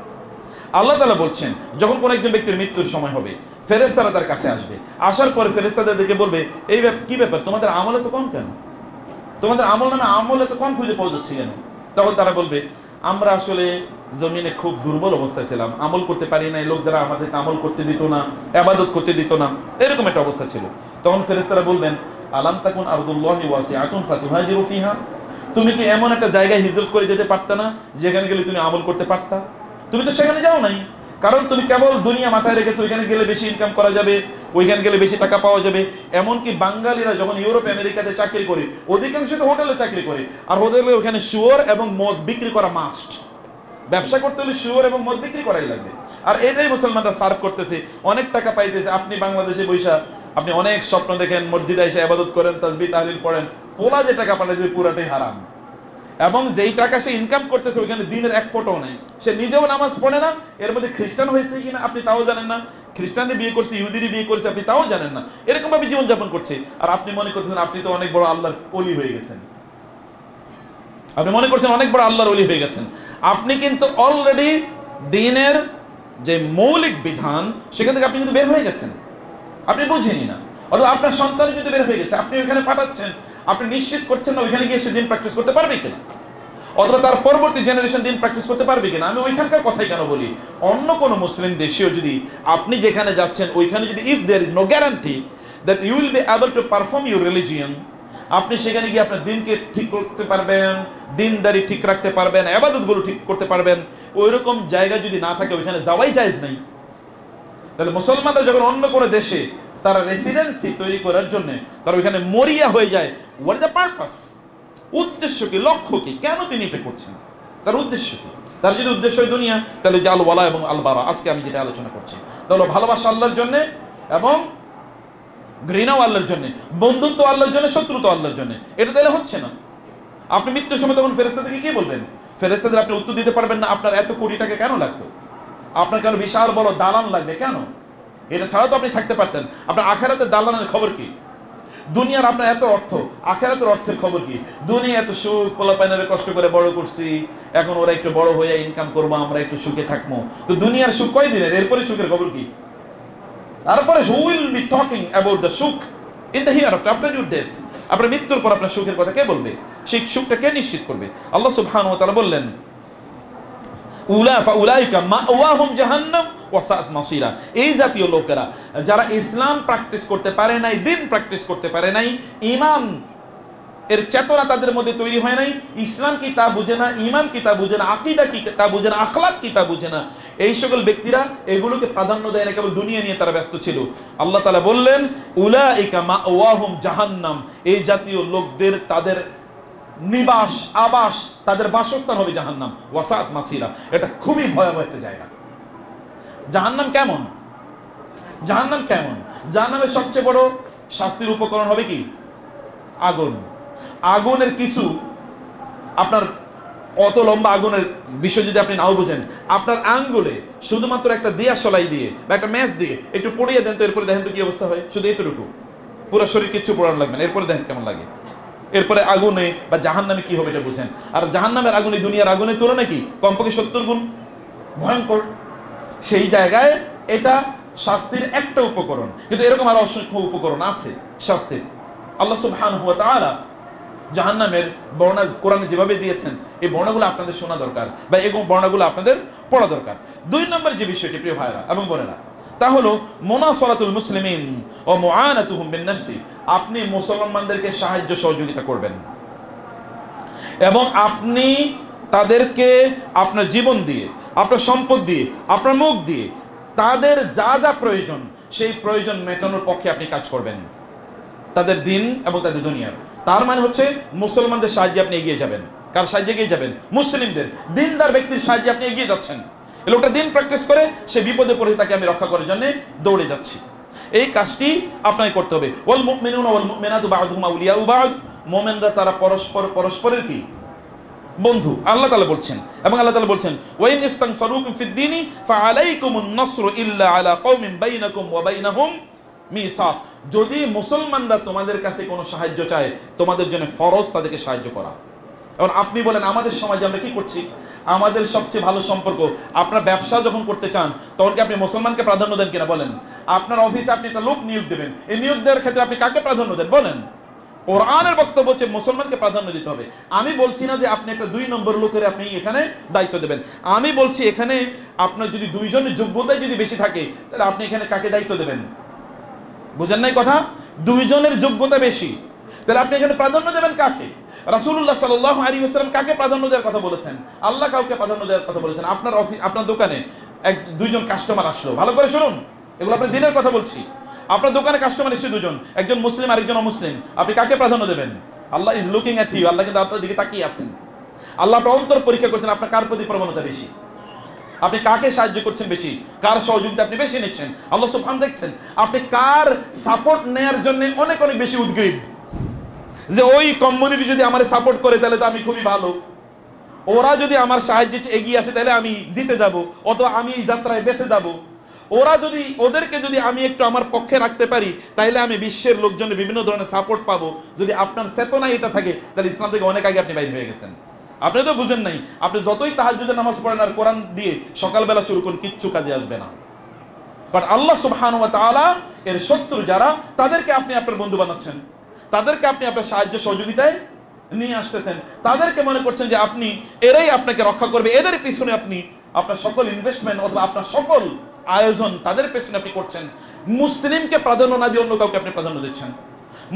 আল্লাহ তাআলা বলছেন যখন কোন একজন ব্যক্তির মৃত্যুর সময় হবে, ফেরেশতারা তার কাছে আসবে, আসার পরে ফেরেশতাদেরকে বলবে, এই কি ব্যাপার, তোমাদের আমল এত কম কেন? তোমাদের আমল নামে আমল এত কম খুঁজে পাওয়া যাচ্ছে কেন? তখন তারা বলবে, আমরা আসলে জমিনে খুব দুর্বল অবস্থায় ছিলাম, আমল করতে পারি না, এই লোক দ্বারা আমাদেরকে আমল করতে দিত না, ইবাদত করতে দিত না, এরকম একটা অবস্থা ছিল। তখন ফেরেশতারা বলবেন, আলাম তাকুন আরদুল্লাহি ওয়াসিআতুন ফাতুহাজিরু ফিহা। তুমি কি এমন একটা জায়গায় হিজরত করে যেতে পারতা না যেখানে গেলে তুমি আমল করতে পারতা? তুমি তো সেখানে যাও নাই, কারণ তুমি কেবল দুনিয়া মাথায় রেখেছো, ওইখানে গেলে বেশি ইনকাম করা যাবে, ওইখানে গেলে বেশি টাকা পাওয়া যাবে। এমনকি বাঙালিরা যখন ইউরোপ আমেরিকাতে চাকরি করে, অধিকাংশ তো হোটেলে চাকরি করে, আর হোটেলে ওখানে শুয়োর এবং মদ বিক্রি করা মাস্ট। ব্যবসা করতে হলে শুয়োর এবং মদ বিক্রি করাই লাগবে, আর এটাই মুসলমানরা সার্ভ করতেছে, অনেক টাকা পাইতেছে। আপনি বাংলাদেশে বৈশা আপনি অনেক স্বপ্ন দেখেন, মসজিদে এসে ইবাদত করেন, তাসবিহ তাহলিল পড়েন, পোলা যে টাকা পাঠাইছে পুরাটাই হারাম। এবং যেই টাকা সে ইনকাম করতেছে ওইখানে দিনের এক ফোঁটাও নাই, সে নিজেও নামাজ পড়ে না, এর মধ্যে খ্রিস্টান হয়েছে কিনা আপনি তাও জানেন না, খ্রিস্টানের বিয়ে করছে, ইহুদির বিয়ে করছে, আপনি তাও জানেন না, এরকম ভাবে জীবনযাপন করছে। আর আপনি মনে করতেছেন আপনি তো অনেক বড় আল্লাহর ওলি হয়ে গেছেন, আপনি মনে করছেন অনেক বড় আল্লাহর ওলি হয়ে গেছেন। আপনি কিন্তু অলরেডি দিনের যে মৌলিক বিধান সেখান থেকে আপনি কিন্তু বের হয়ে গেছেন, আপনি বুঝেনি না। অথবা আপনার সন্তান কিন্তু বের হয়ে গেছে, আপনি ওইখানে পাঠাচ্ছেন, আপনি নিশ্চিত করছেন না ওইখানে গিয়ে সে দিন প্র্যাকটিস করতে পারবে কিনা, অথবা তার পরবর্তী জেনারেশন দিন প্র্যাকটিস করতে পারবে কিনা। আমি ওইখানকার কথাই কেন বলি, অন্য কোনো মুসলিম দেশেও যদি আপনি যেখানে যাচ্ছেন ওইখানে যদি if there is no guarantee that you will be able to perform your religion, আপনি সেখানে গিয়ে আপনার দিনকে ঠিক করতে পারবেন, দিনদারি ঠিক রাখতে পারবেন, ইবাদতগুলো ঠিক করতে পারবেন, ওইরকম জায়গা যদি না থাকে ওইখানে যাওয়াই জায়েজ নাই। তাহলে মুসলমানরা যখন অন্য কোনো দেশে তারা রেসিডেন্সি তৈরি করার জন্য তারা ওইখানে মরিয়া হয়ে যায়, হোয়াট দ্য পারপাস? উদ্দেশ্য কি, লক্ষ্য কি, কেন তিনি এটা করছেন? তার উদ্দেশ্য কি? তার যদি উদ্দেশ্য হয় দুনিয়া, তাহলে যে আল ওয়ালা এবং আল বারা, আজকে আমি যেটা আলোচনা করছি, তাহলে ভালোবাসা আল্লাহর জন্য এবং ঘৃণাও আল্লাহর জন্য, বন্ধুত্ব আল্লাহর জন্য, শত্রুতা আল্লাহর জন্য। এটা তাহলে হচ্ছে না। আপনি মৃত্যুর সময় তখন ফেরেশতাদেরকে কি বলবেন? ফেরেশতাদের আপনি উত্তর দিতে পারবেন না আপনার এত কোটি টাকা কেন লাগতো, আপনার কেন বিশাল বড় দালান লাগবে কেন? এটা ছাড়া তো আপনি থাকতে পারতেন। আপনার আখিরাতের দালানের খবর কি? দুনিয়ার আপনার এত অর্থ, আখিরাতের অর্থের খবর কি? দুনিয়া এত সুখ, পোলাপাইনারে কষ্ট করে বড় করছি, এখন ওরা একটু বড় হয়ে ইনকাম করবো, আমরা একটু সুখে থাকবো। তো দুনিয়ার সুখ কয়দিনের, এরপরে সুখের খবর কি? তারপরে who will be talking about the সুখ in the hereafter, after your death? আপনার মৃত্যুর পর আপনার সুখের কথা কে বলবে? সেই সুখটা কে নিশ্চিত করবে? আল্লাহ সুবহানাহু ওয়া তাআলা বললেন, ফাউলাইকা মাওয়াহুম জাহান্নাম ওয়া সাআত মাসীরা। এই জাতীয় লোকেরা যারা ইসলাম প্র্যাকটিস করতে পারে নাই, দিন প্র্যাকটিস করতে পারে নাই, ঈমান এর চেতনা তাদের মধ্যে তৈরি হয় নাই, ইসলাম কি তা বুঝে না, ঈমান কি তা বুঝে না, আকীদা কি তা বুঝে না, আখলাক কি তা বুঝে না, এই সকল ব্যক্তিরা এগুলোকে প্রাধান্য দেয় না, কেবল দুনিয়া নিয়ে তারা ব্যস্ত ছিল। আল্লাহ তাআলা বললেন, উলাইকা মাওয়াহুম জাহান্নাম। এই জাতীয় লোকদের তাদের নিবাস, আবাস, তাদের বাসস্থান হবে জাহান্নাম, ওয়া সাআত মাসীরা। এটা খুবই ভয়াবহ একটা জায়গা। জাহান্নাম কেমন? জাহান্নাম কেমন? জাহান্নামের সবচেয়ে বড় শাস্তির উপকরণ হবে কি? আগুন। আগুনের কিছু, আপনার অত লম্বা আগুনের বিষয় যদি আপনি নাও বুঝেন, আপনার আঙ্গুলে শুধুমাত্র একটা দিয়াশলাই দিয়ে বা একটা ম্যাচ দিয়ে একটু পড়িয়ে দেন তো, এরপরে দেখেন তো কি অবস্থা হয়। শুধু এতটুকু, পুরো শরীর কিচ্ছু পড়ানো লাগবে না, এরপরে দেখেন কেমন লাগে। এরপরে আগুনে বা জাহান্নামে কি হবে এটা বুঝেন। আর জাহান্নামের আগুনে দুনিয়ার আগুনের তুলনায় কি কমপক্ষে 70 গুণ ভয়ঙ্কর। সেই জায়গায় এটা শাস্তির একটা উপকরণ, কিন্তু এরকম আরো অসংখ্য উপকরণ আছে শাস্তির। আল্লাহ সুবহানাহু ওয়া তাআলা জাহান্নামের বর্ণনা কোরআনে যেভাবে দিয়েছেন, এই বর্ণনাগুলো আপনাদের শোনা দরকার বা এই বর্ণনাগুলো আপনাদের পড়া দরকার। 2 নম্বর যে বিষয়টি প্রিয় ভাইরা এবং বোনেরা, তা হলো মুনাসারাতুল মুসলিমিন ও মুআনাতুহুম বিন-নাফসি। আপনি মুসলমানদেরকে সাহায্য সহযোগিতা করবেন এবং আপনি তাদেরকে আপনার জীবন দিয়ে, আপনার সম্পদ দিয়ে, আপনার মুখ দিয়ে তাদের যা যা প্রয়োজন সেই প্রয়োজন মেটানোর পক্ষে আপনি কাজ করবেন, তাদের দিন এবং তাদের দুনিয়ার। তার মানে হচ্ছে মুসলমানদের সাহায্যে আপনি এগিয়ে যাবেন। কার সাহায্যে এগিয়ে যাবেন? মুসলিমদের, দিনদার ব্যক্তির সাহায্যে আপনি এগিয়ে যাচ্ছেন। এই লোকটা দিন প্র্যাকটিস করে সে বিপদে পড়ে, তাকে আমি রক্ষা করার জন্য দৌড়ে যাচ্ছি। এই কাজটি আপনাকে করতে হবে। ওয়াল মুমিনুনা ওয়াল মুমিনাতু বা'দুহুম আউলিয়াউ বা'দ। মুমিনরা তারা পরস্পরের কি? বন্ধু। আল্লাহ তাআলা বলছেন, এবং আল্লাহ তাআলা বলছেন, ওয়া ইন ইসতানফারুকুম ফিদ-দীনি ফাআলাইকুমুন নাসরু ইল্লা আলা কওমিন বাইনাকুম ওয়া বাইনাহুম মিসাক। যদি মুসলমানরা তোমাদের কাছে কোনো সাহায্য চায়, তোমাদের জন্য ফরজ তাদেরকে সাহায্য করা। এখন আপনি বলেন আমাদের সমাজে আমরা কি করছি? আমাদের সবচেয়ে ভালো সম্পর্ক, আপনার ব্যবসা যখন করতে চান তখন কি আপনি মুসলমানকে প্রাধান্য দেন কিনা বলেন? আপনার অফিসে আপনি একটা লোক নিয়োগ দেবেন, এই নিয়োগ দেওয়ার ক্ষেত্রে আপনি কাকে প্রাধান্য দেন বলেন? কোরআনের বক্তব্য হচ্ছে মুসলমানকে প্রাধান্য দিতে হবে। আমি বলছি না যে আপনি একটা 2 নম্বর লোকের আপনি এখানে দায়িত্ব দেবেন। আমি বলছি এখানে আপনার যদি 2 জনের যোগ্যতাই যদি বেশি থাকে, তাহলে আপনি এখানে কাকে দায়িত্ব দেবেন? বুঝেন নাই কথা? 2 জনের যোগ্যতা বেশি, তাহলে আপনি এখানে প্রাধান্য দেবেন কাকে? রাসূলুল্লাহ সাল্লাল্লাহু আলাইহি ওয়াসাল্লাম কাকে প্রাধান্য দেওয়ার কথা বলেছেন? আল্লাহ কাউকে প্রাধান্য দেওয়ার কথা বলেছেন। আপনার অফিস, আপনার দোকানে 2 জন কাস্টমার আসলো, ভালো করে শুনুন, এগুলো আপনার দিনের কথা বলছি। আপনার দোকানে কাস্টমার এসে 2 জন, একজন মুসলিম আরেকজন অমুসলিম, আপনি কাকে প্রাধান্য দেবেন? আল্লাহ ইজ লুকিং অ্যাট ইউ। আল্লাহ কিন্তু আপনার দিকে তাকিয়ে আছেন। আল্লাহ আপনার অন্তর পরীক্ষা করছেন, আপনার কার প্রতি প্রবণতা বেশি, আপনি কাকে সাহায্য করছেন বেশি, কার সহযোগিতা আপনি বেশি নিচ্ছেন। আল্লাহ সুবহানাহু দেখছেন আপনি কার সাপোর্ট নেয়ার জন্য অনেক অনেক বেশি উদ্গ্রীব, যে ওই কমিউনিটি যদি আমার সাপোর্ট করে তাহলে তো আমি খুবই ভালো, ওরা যদি আমার সাহায্যে এগিয়ে আসে তাহলে আমি জিতে যাব, অথবা আমি এই যাত্রায় বেঁচে যাব। ওদেরকে যদি আমি একটু আমার পক্ষে রাখতে পারি তাহলে আমি বিশ্বের লোকজনের বিভিন্ন ধরনের সাপোর্ট পাবো। যদি আপনার চেতনা এটা থাকে তাহলে ইসলাম থেকে অনেক আগে আপনি বাইরে হয়ে গেছেন। আপনি তো বুঝেন নাই, আপনি যতই তাহাজ্জুদের নামাজ পড়েন আর কোরআন দিয়ে সকালবেলা শুরু করুন, কিচ্ছু কাজে আসবে না। বাট আল্লাহ সুবহানাহু ওয়া তাআলা এর শত্রু যারা, তাদেরকে আপনি আপনার বন্ধু বানাচ্ছেন, তাদেরকে আপনি আপনার সাহায্য সহযোগিতায় নিয়ে আসতেছেন, তাদেরকে মনে করছেন যে আপনি এরাই আপনাকে রক্ষা করবে, এদের পিছনে আপনি আপনার সকল ইনভেস্টমেন্ট অথবা আপনার সকল আয়োজন তাদের পেছনে আপনি করছেন। মুসলিমকে প্রাধান্য না দিয়ে অন্য কাউকে আপনি প্রাধান্য দিচ্ছেন।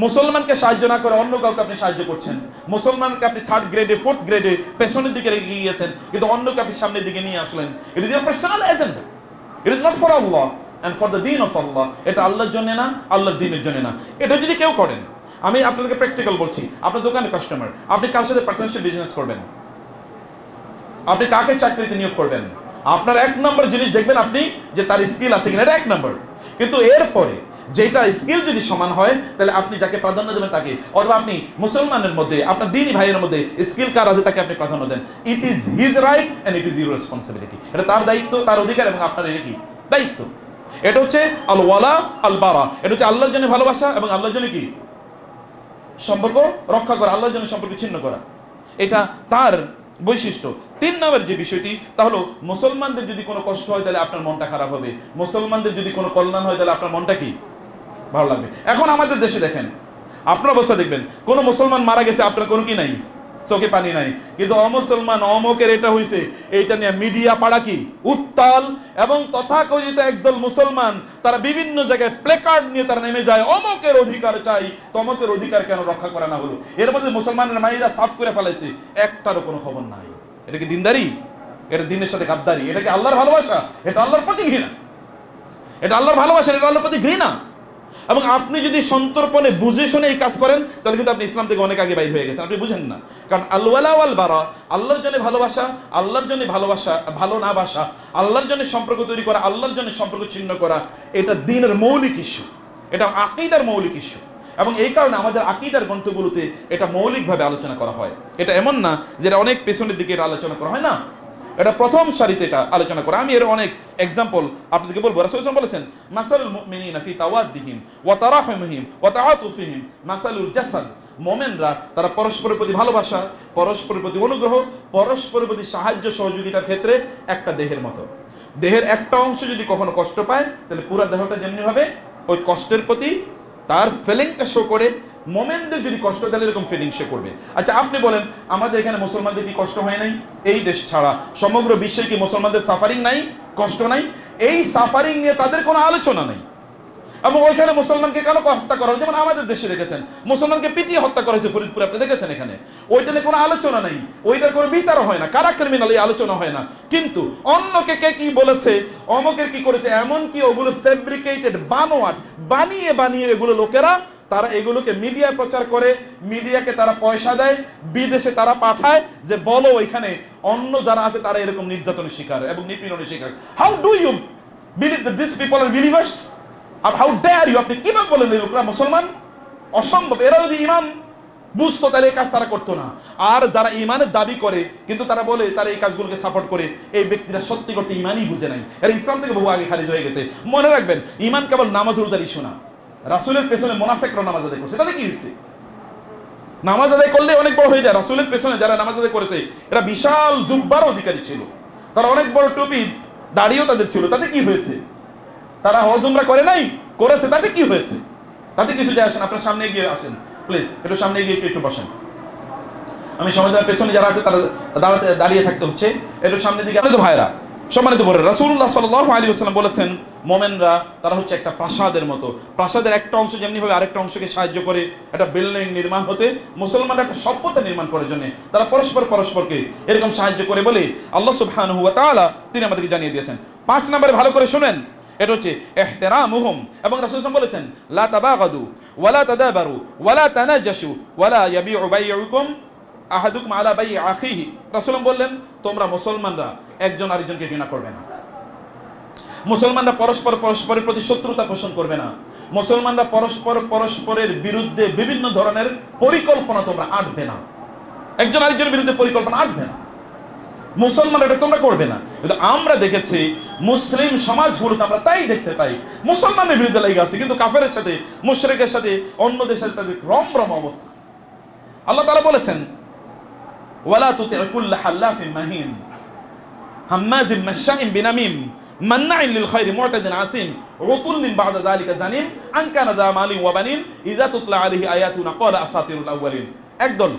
মুসলমানকে সাহায্য না করে অন্য কাউকে আপনি সাহায্য করছেন। মুসলমানকে আপনি 3rd গ্রেডে 4th গ্রেডে পেছনের দিকে রেখে গিয়েছেন, কিন্তু অন্যকে আপনি সামনের দিকে নিয়ে আসলেন। It is your personal agenda, it is not for Allah and for the দিন অফ আল্লাহ। এটা আল্লাহর জন্য না, আল্লাহর দিনের জন্য না। এটা যদি কেউ করেন, আমি আপনাদেরকে প্র্যাকটিক্যাল বলছি, আপনার দোকানে কাস্টমার, আপনি কার সাথে পার্টনারশিপ বিজনেস করবেন, আপনি কাকে চাকরিতে নিয়োগ করবেন, আপনার 1 নম্বর জিনিস দেখবেন আপনি যে তার স্কিল আছে কিনা, এটা 1 নম্বর। কিন্তু এরপরে যেটা স্কিল যদি সমান হয়, তাহলে আপনি যাকে প্রাধান্য দেবেন তাকে, অথবা আপনি মুসলমানের মধ্যে আপনার দ্বীনি ভাইয়ের মধ্যে স্কিল কার আছে তাকে আপনি প্রাধান্য দেন। It is his right and it is your responsibility. এটা তার দায়িত্ব, তার অধিকার, এবং আপনার এটা কি দায়িত্ব। এটা হচ্ছে আল ওয়ালা আল বারা, এটা হচ্ছে আল্লাহর জন্য ভালোবাসা এবং আল্লাহর জন্য কি সম্পর্ক রক্ষা করা, আল্লাহর জন্য সম্পর্ক ছিন্ন করা, এটা তার বৈশিষ্ট্য। 3 নম্বর যে বিষয়টি, তা হলো মুসলমানদের যদি কোনো কষ্ট হয় তাহলে আপনার মনটা খারাপ হবে, মুসলমানদের যদি কোনো কল্যাণ হয় তাহলে আপনার মনটা কি ভালো লাগবে। এখন আমাদের দেশে দেখেন, আপনার অবস্থা দেখবেন, কোনো মুসলমান মারা গেছে, আপনার কোনো কি নাই, চোখে পানি নাই, কিন্তু অমুসলমান অমকের এটা হয়েছে, এইটা নিয়ে মিডিয়া পাড়া কি উত্তাল, এবং তথাকথিত একদল মুসলমান তারা বিভিন্ন জায়গায় প্লেকার্ড নিয়ে তারা নেমে যায়, অমকের অধিকার চাই, তমকের অধিকার কেন রক্ষা করা না হলো। এর মধ্যে মুসলমানের মায়েরা সাফ করে ফেলেছে, একটারও কোনো খবর নাই। এটা কি দিনদারি? এটা দিনের সাথে গাদ্দারি। এটা কি আল্লাহর ভালোবাসা? এটা আল্লাহর প্রতি ঘৃণা। এটা আল্লাহর ভালোবাসা, এটা আল্লাহর প্রতি ঘৃণা। এবং আপনি যদি সন্তর্পণে বুঝে শুনে এই কাজ করেন, তাহলে কিন্তু আপনি ইসলাম থেকে অনেক আগে বাইর হয়ে গেছেন, আপনি বুঝেন না। কারণ আল ওয়ালা ওয়াল বারা, আল্লাহর জন্য ভালোবাসা, আল্লাহর জন্য ভালোবাসা, ভালো না বাসা, আল্লাহর জন্য সম্পর্ক তৈরি করা, আল্লাহর জন্য সম্পর্ক ছিন্ন করা, এটা দ্বীনের মৌলিক ইস্যু, এটা আকীদার মৌলিক ইস্যু। এবং এই কারণে আমাদের আকীদার গ্রন্থগুলোতে এটা মৌলিকভাবে আলোচনা করা হয়। এটা এমন না যেটা অনেক পেছনের দিকে এটা আলোচনা করা হয় না, এটা প্রথম সারিতে এটা আলোচনা করা। আমি এর অনেক এক্সাম্পল আপনাদেরকে বলবো। রাসূল সাল্লাল্লাহু আলাইহি ওয়াসাল্লাম বলেছেন, মাসালুল মুমিনিনা ফি তাওয়াদ্দিহিম ওয়া তারাহুমিহিম ওয়া তাআতুফিহিম মাসালুল জাসাদ। মুমিনরা তারা পরস্পরের প্রতি ভালোবাসা, পরস্পরের প্রতি অনুগ্রহ, পরস্পরের প্রতি সাহায্য সহযোগিতার ক্ষেত্রে একটা দেহের মতো। দেহের একটা অংশ যদি কখনো কষ্ট পায়, তাহলে পুরো দেহটা যেমনি ভাবে ওই কষ্টের প্রতি তার ফিলিংটা শো করে। মোমেনদের যদি কষ্ট, তাহলে এরকম ফিলিং সে করবে। আচ্ছা আপনি বলেন, আমাদের এখানে মুসলমানদের কি কষ্ট হয় নাই? এই দেশ ছাড়া সমগ্র বিশ্বে কি মুসলমানদের সাফারিং নাই, কষ্ট নাই? এই সাফারিং নিয়ে তাদের কোনো আলোচনা নেই। এবং ওইখানে মুসলমানকে কেন হত্যা করা হয়, যেমন আমাদের দেশে দেখেছেন মুসলমানকে পিটিয়ে হত্যা করা হয়েছে ফরিদপুরে, আপনি দেখেছেন এখানে, ওইটা নিয়ে কোনো আলোচনা নেই, ওইটার কোনো বিচারও হয় না, কারা ক্রিমিনাল এই আলোচনা হয় না। কিন্তু অন্যকে কে কি বলেছে, অমকের কি করেছে, এমন কি ওগুলো ফেব্রিকেটেড, বানোয়াট, বানিয়ে বানিয়ে এগুলো লোকেরা তারা এগুলোকে মিডিয়ায় প্রচার করে, মিডিয়াকে তারা পয়সা দেয়, বিদেশে তারা পাঠায় যে বলো ওইখানে অন্য যারা আছে তারা এরকম নির্যাতনের শিকার এবং নিপীড়নের শিকার। How do you believe that this people are believers? আর হাউ ডেয়ার ইউ, আপনি কিভাবে বলেন এই লোকরা মুসলমান? অসম্ভব। এরা যদি ইমান বুঝতো তাহলে এই কাজ তারা করতো না। আর যারা ইমানের দাবি করে কিন্তু তারা বলে তারা এই কাজগুলোকে সাপোর্ট করে, এই ব্যক্তিরা সত্যি করতে ইমানই বুঝে নাই, এরা ইসলাম থেকে বহু আগে খারিজ হয়ে গেছে। মনে রাখবেন, ইমান কেবল নামাজ রোজার ইস্যু না। রাসূলের পেছনে মুনাফিকরা নামাজ আদায় করছে, তাতে কি হয়েছে? নামাজ আদায় করলে অনেক বড় হয়ে যায়। রাসূলের পেছনে যারা নামাজ আদায় করেছে এরা বিশাল জুব্বার অধিকারী ছিল, তারা অনেক বড় টুপি দাড়িও তাদের ছিল, তাতে কি হয়েছে? তারা হজ উমরা করে নাই, করেছে, তাতে কি হয়েছে? তাতে কিছু যায় আসেন। আপনার সামনে এগিয়ে আসেন প্লিজ, একটু সামনে গিয়ে একটু বসেন। আমি সমাজের পেছনে যারা আছে তারা দাঁড়িয়ে থাকতে হচ্ছে, একটু সামনে দিকে। তো ভাইরা, সম্মানিত বড়, রাসূলুল্লাহ সাল্লাল্লাহু আলাইহি ওয়াসাল্লাম বলেছেন, মোমেনরা তারা হচ্ছে একটা প্রাসাদের মতো। প্রাসাদের একটা অংশ যেমনি ভাবে আরেকটা অংশকে সাহায্য করে একটা বিল্ডিং নির্মাণ হতে, মুসলমানরা একটা সভ্যতা নির্মাণ করার জন্য তারা পরস্পরকে এরকম সাহায্য করে বলে আল্লাহ সুবহানাহু ওয়া তাআলা তিনি আমাদেরকে জানিয়ে দিয়েছেন। 5 নম্বরে ভালো করে শুনেন, এটা হচ্ছে ইহতিরামুহুম। এবং রাসূল সাল্লাল্লাহু আলাইহি ওয়াসাল্লাম বলেছেন, লা তাবাগাদু ওয়ালা তাদাবারু ওয়ালা তানাজাশু ওয়ালা ইয়াবিউ বাইউকুম আহাদুকুম আলা বাই আখিহি। রাসূল বললেন, তোমরা মুসলমানরা একজন আরেকজনকে ঘৃণা করবে না, মুসলমানরা পরস্পরের প্রতি শত্রুতা পোষণ করবে না, মুসলমানরা পরস্পরের বিরুদ্ধে বিভিন্ন ধরনের পরিকল্পনা তোমরা আঁটবে না, একজন আরেকজনের বিরুদ্ধে পরিকল্পনা আঁটবে না, মুসলমানরা এটা তোমরা করবে না। কিন্তু আমরা দেখেছি মুসলিম সমাজগুলোতে আমরা তাই দেখতে পাই, মুসলমানের বিরুদ্ধে লেগে আছে, কিন্তু কাফেরের সাথে, মুশরিকের সাথে, অন্যদের সাথে তাদের রমরম অবস্থা। আল্লাহ তাআলা বলেছেন, ওয়ালা তুতি কুল্লা হাল্লাফিন মাহিন হাম্মাজিম মাশাইম বিনামিম মান্নাইন লিল খায়রি মু'তাদিন আসিম উতুল্লিন বা'দা যালিকা জানিম আন কানা যা মালিন ওয়া বানিন ইযা তুতলা আলাইহি আয়াতুনা ক্বালা আসাতিরুল আউয়ালিন। একদল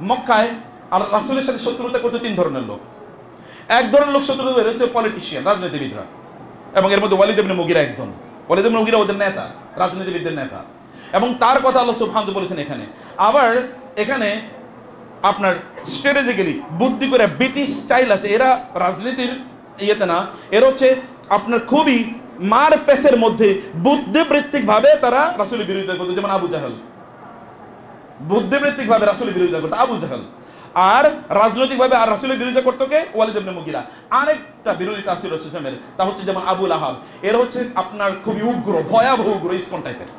মক্কায় আর রাসূলের সাথে শত্রুতা করতে 3 ধরনের লোক। এক ধরনের লোক শত্রুতা করে হচ্ছে পলিটিশিয়ান, রাজনীতিবিদরা, এবং এর মধ্যে ওয়ালিদ ইবনে মুগিরা একজন। ওয়ালিদ ইবনে মুগিরা ওদের নেতা, রাজনীতিবিদদের নেতা। এবং তার কথা আল্লাহ সুবহানাহু বলেছেন এখানে। আবার এখানে আপনার স্ট্র্যাটেজিক্যালি বুদ্ধি করে ব্রিটিশ চাইল আছে, এরা রাজনীতির ইয়েতে না, এরা হচ্ছে আপনার খুবই মার পেসের মধ্যে বুদ্ধিবৃত্তিকভাবে তারা রাসূলের বিরোধিতা করতো। যেমন আবু জাহেল বুদ্ধিবৃত্তিকভাবে রাসূলের বিরোধিতা করতো, আবু জাহেল। আর রাজনৈতিকভাবে আর রাসূলের বিরোধিতা করতো কে? ওয়ালিদ ইবনে মুগিরা। আরেকটা বিরোধিতা ছিল রাসূলের, তা হচ্ছে যেমন আবু লাহাব। এর হচ্ছে আপনার খুবই উগ্র, ভয়াবহ উগ্র, ইসকন টাইপের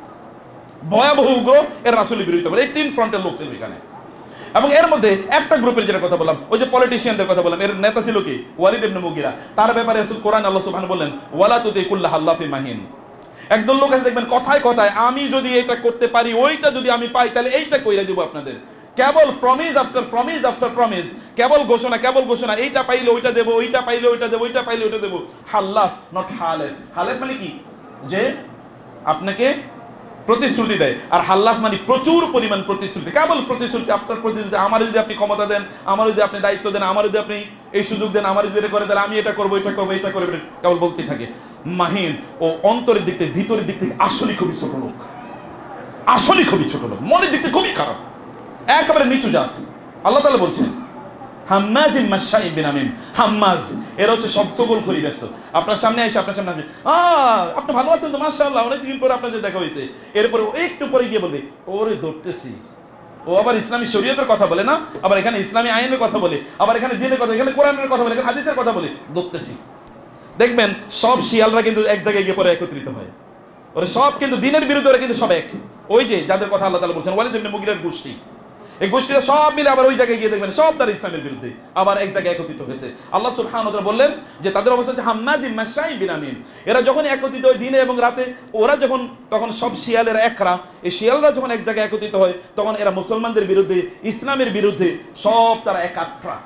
ভয়াবহ উগ্র, এর রাসূলের বিরোধিতা করে। এই তিন ফ্রন্টের লোক ছিল এখানে। এবং এর মধ্যে একটা গ্রুপের যেটা কথা বললাম, ওই যে পলিটিশিয়ানদের কথা বললাম, এর নেতা ছিল কি? ওয়ালিদ ইবনে মুগিরা। তার ব্যাপারে কোরআন আল্লাহ সুবহানাহু বললেন, ওয়ালা তুতি কুল্লা হাল্লাফিন মাহিন। একদল লোক আছে দেখবেন কথায় কথায়, আমি যদি এটা করতে পারি, ওইটা যদি আমি পাই, তাহলে এইটা কইরা দিব আপনাদের। কেবল promise after promise after promise, কেবল ঘোষণা, কেবল ঘোষণা, এইটা পাইলে ওইটা দেবো, ওইটা পাইলে ওইটা দেবো, ওইটা পাইলে ওইটা দেবো। হাল্লাফ, নট হালেফ। হালেফ মানে কি? যে আপনাকে প্রতিশ্রুতি দেয়, আর হাল্লাফ মানে প্রচুর পরিমাণ প্রতিশ্রুতি, কেবল প্রতিশ্রুতি, আপনার প্রতিশ্রুতি। আমার যদি আপনি ক্ষমতা দেন, আমার যদি আপনি দায়িত্ব দেন, আমার যদি আপনি এই সুযোগ দেন, আমার যদি এটা করে দেন, আমি এটা করবো, এটা করবো, এটা করবো, কেবল বলতেই থাকে। মাহিন, ও অন্তরের দিক থেকে, ভিতরের দিক থেকে আসলেই খুবই ছোট লোক, আসলেই খুবই ছোট লোক, মনের দিক থেকে খুবই খারাপ, একেবারে নিচু জাত। আল্লাহ তাআলা বলছেন হাম্মাজিন মাশাইন বিনামিম। হাম্মাজ, এরা হচ্ছে সব চগলখড়ি ব্যস্ত। আপনার সামনে এসে আপনার সামনে আসবে, আপনি ভালো আছেন তো, মাশাআল্লাহ, অনেকদিন পরে আপনার সাথে দেখা হয়েছে। এরপরে একটু পরে গিয়ে বলবে, ওরে ধরতেছি। ও আবার ইসলামী শরীয়তের কথা বলে না, আবার এখানে ইসলামী আইনের কথা বলে, আবার এখানে দ্বীনের কথা, এখানে কোরআনের কথা বলে, এখানে হাদিসের কথা বলে, ধরতেছি। দেখবেন সব শিয়ালরা কিন্তু এক জায়গায় গিয়ে পরে একত্রিত হয়। ওরা সব কিন্তু দ্বীনের বিরুদ্ধে, ওরা কিন্তু সব এক। ওই যে যাদের কথা আল্লাহ তাআলা বলছেন, ওয়ালিদ ইবনে মুগিরার গোষ্ঠী, এই গোষ্ঠীরা সব মিলে আবার ওই জায়গায় গিয়ে দেখবেন সব তারা ইসলামের বিরুদ্ধে আবার এক জায়গায় একত্রিত হয়েছে। আল্লাহ সুবহানাহু ওয়া তাআলা বললেন যে তাদের অবস্থা হচ্ছে হাম্মাজিন মাশাইন বিনামিন। এরা যখন একত্রিত হয় দিনে এবং রাতে, ওরা যখন, তখন সব শিয়ালেরা একরা, এই শিয়ালরা যখন এক জায়গায় একত্রিত হয়, তখন এরা মুসলমানদের বিরুদ্ধে, ইসলামের বিরুদ্ধে সব তারা একাত্রা।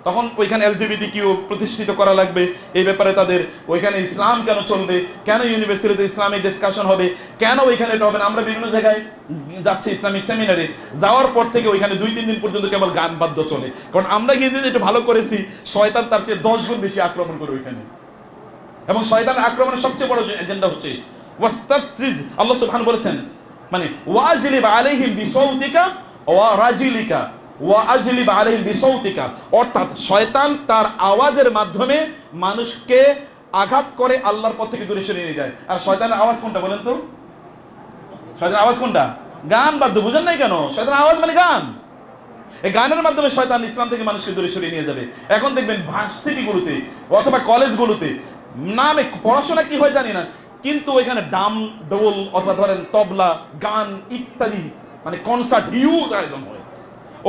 তখন ওইখানে LGBTQ প্রতিষ্ঠিত করা লাগবে, এই ব্যাপারে তাদের ওইখানে ইসলাম কেন চলবে, কেন ইউনিভার্সিটিতে ইসলামিক ডিসকাশন হবে, কেন ওইখানে এটা হবে না। আমরা বিভিন্ন জায়গায় যাচ্ছি ইসলামিক সেমিনারে, যাওয়ার পর থেকে ওইখানে 2-3 দিন পর্যন্ত কেবল গান বাদ্য চলে, কারণ আমরা গিয়ে যদি একটু ভালো করেছি, শয়তান তার চেয়ে 10 গুণ বেশি আক্রমণ করে ওইখানে। এবং শয়তানের আক্রমণের সবচেয়ে বড় এজেন্ডা হচ্ছে ওয়াস্তাফজিজ। আল্লাহ সুবহানাহু বলেছেন, মানে ওয়াজলিব আলাইহিম বিসাউতিকা ওয়া রাজিলিকা ওয়া আজলিব আলাইহিম বিসাউতিকা, অর্থাৎ শয়তান তার আওয়াজের মাধ্যমে মানুষকে আঘাত করে আল্লাহর পথ থেকে দূরে সরিয়ে নিয়ে যায়। আর শয়তানের আওয়াজ কোনটা বলেন তো? শয়তানের আওয়াজ কোনটা? গান বাদ্য। বুঝেন নাই কেন? শয়তানের আওয়াজ মানে গান। এই গানের মাধ্যমে শয়তান ইসলাম থেকে মানুষকে দূরে সরিয়ে নিয়ে যাবে। এখন দেখবেন ভার্সিটিগুলোতে অথবা কলেজগুলোতে, নামে পড়াশোনা কি হয় জানি না, কিন্তু ওইখানে ডাম ডোল অথবা ধরেন তবলা, গান ইত্যাদি, মানে কনসার্ট হিউজ আয়োজন হয়।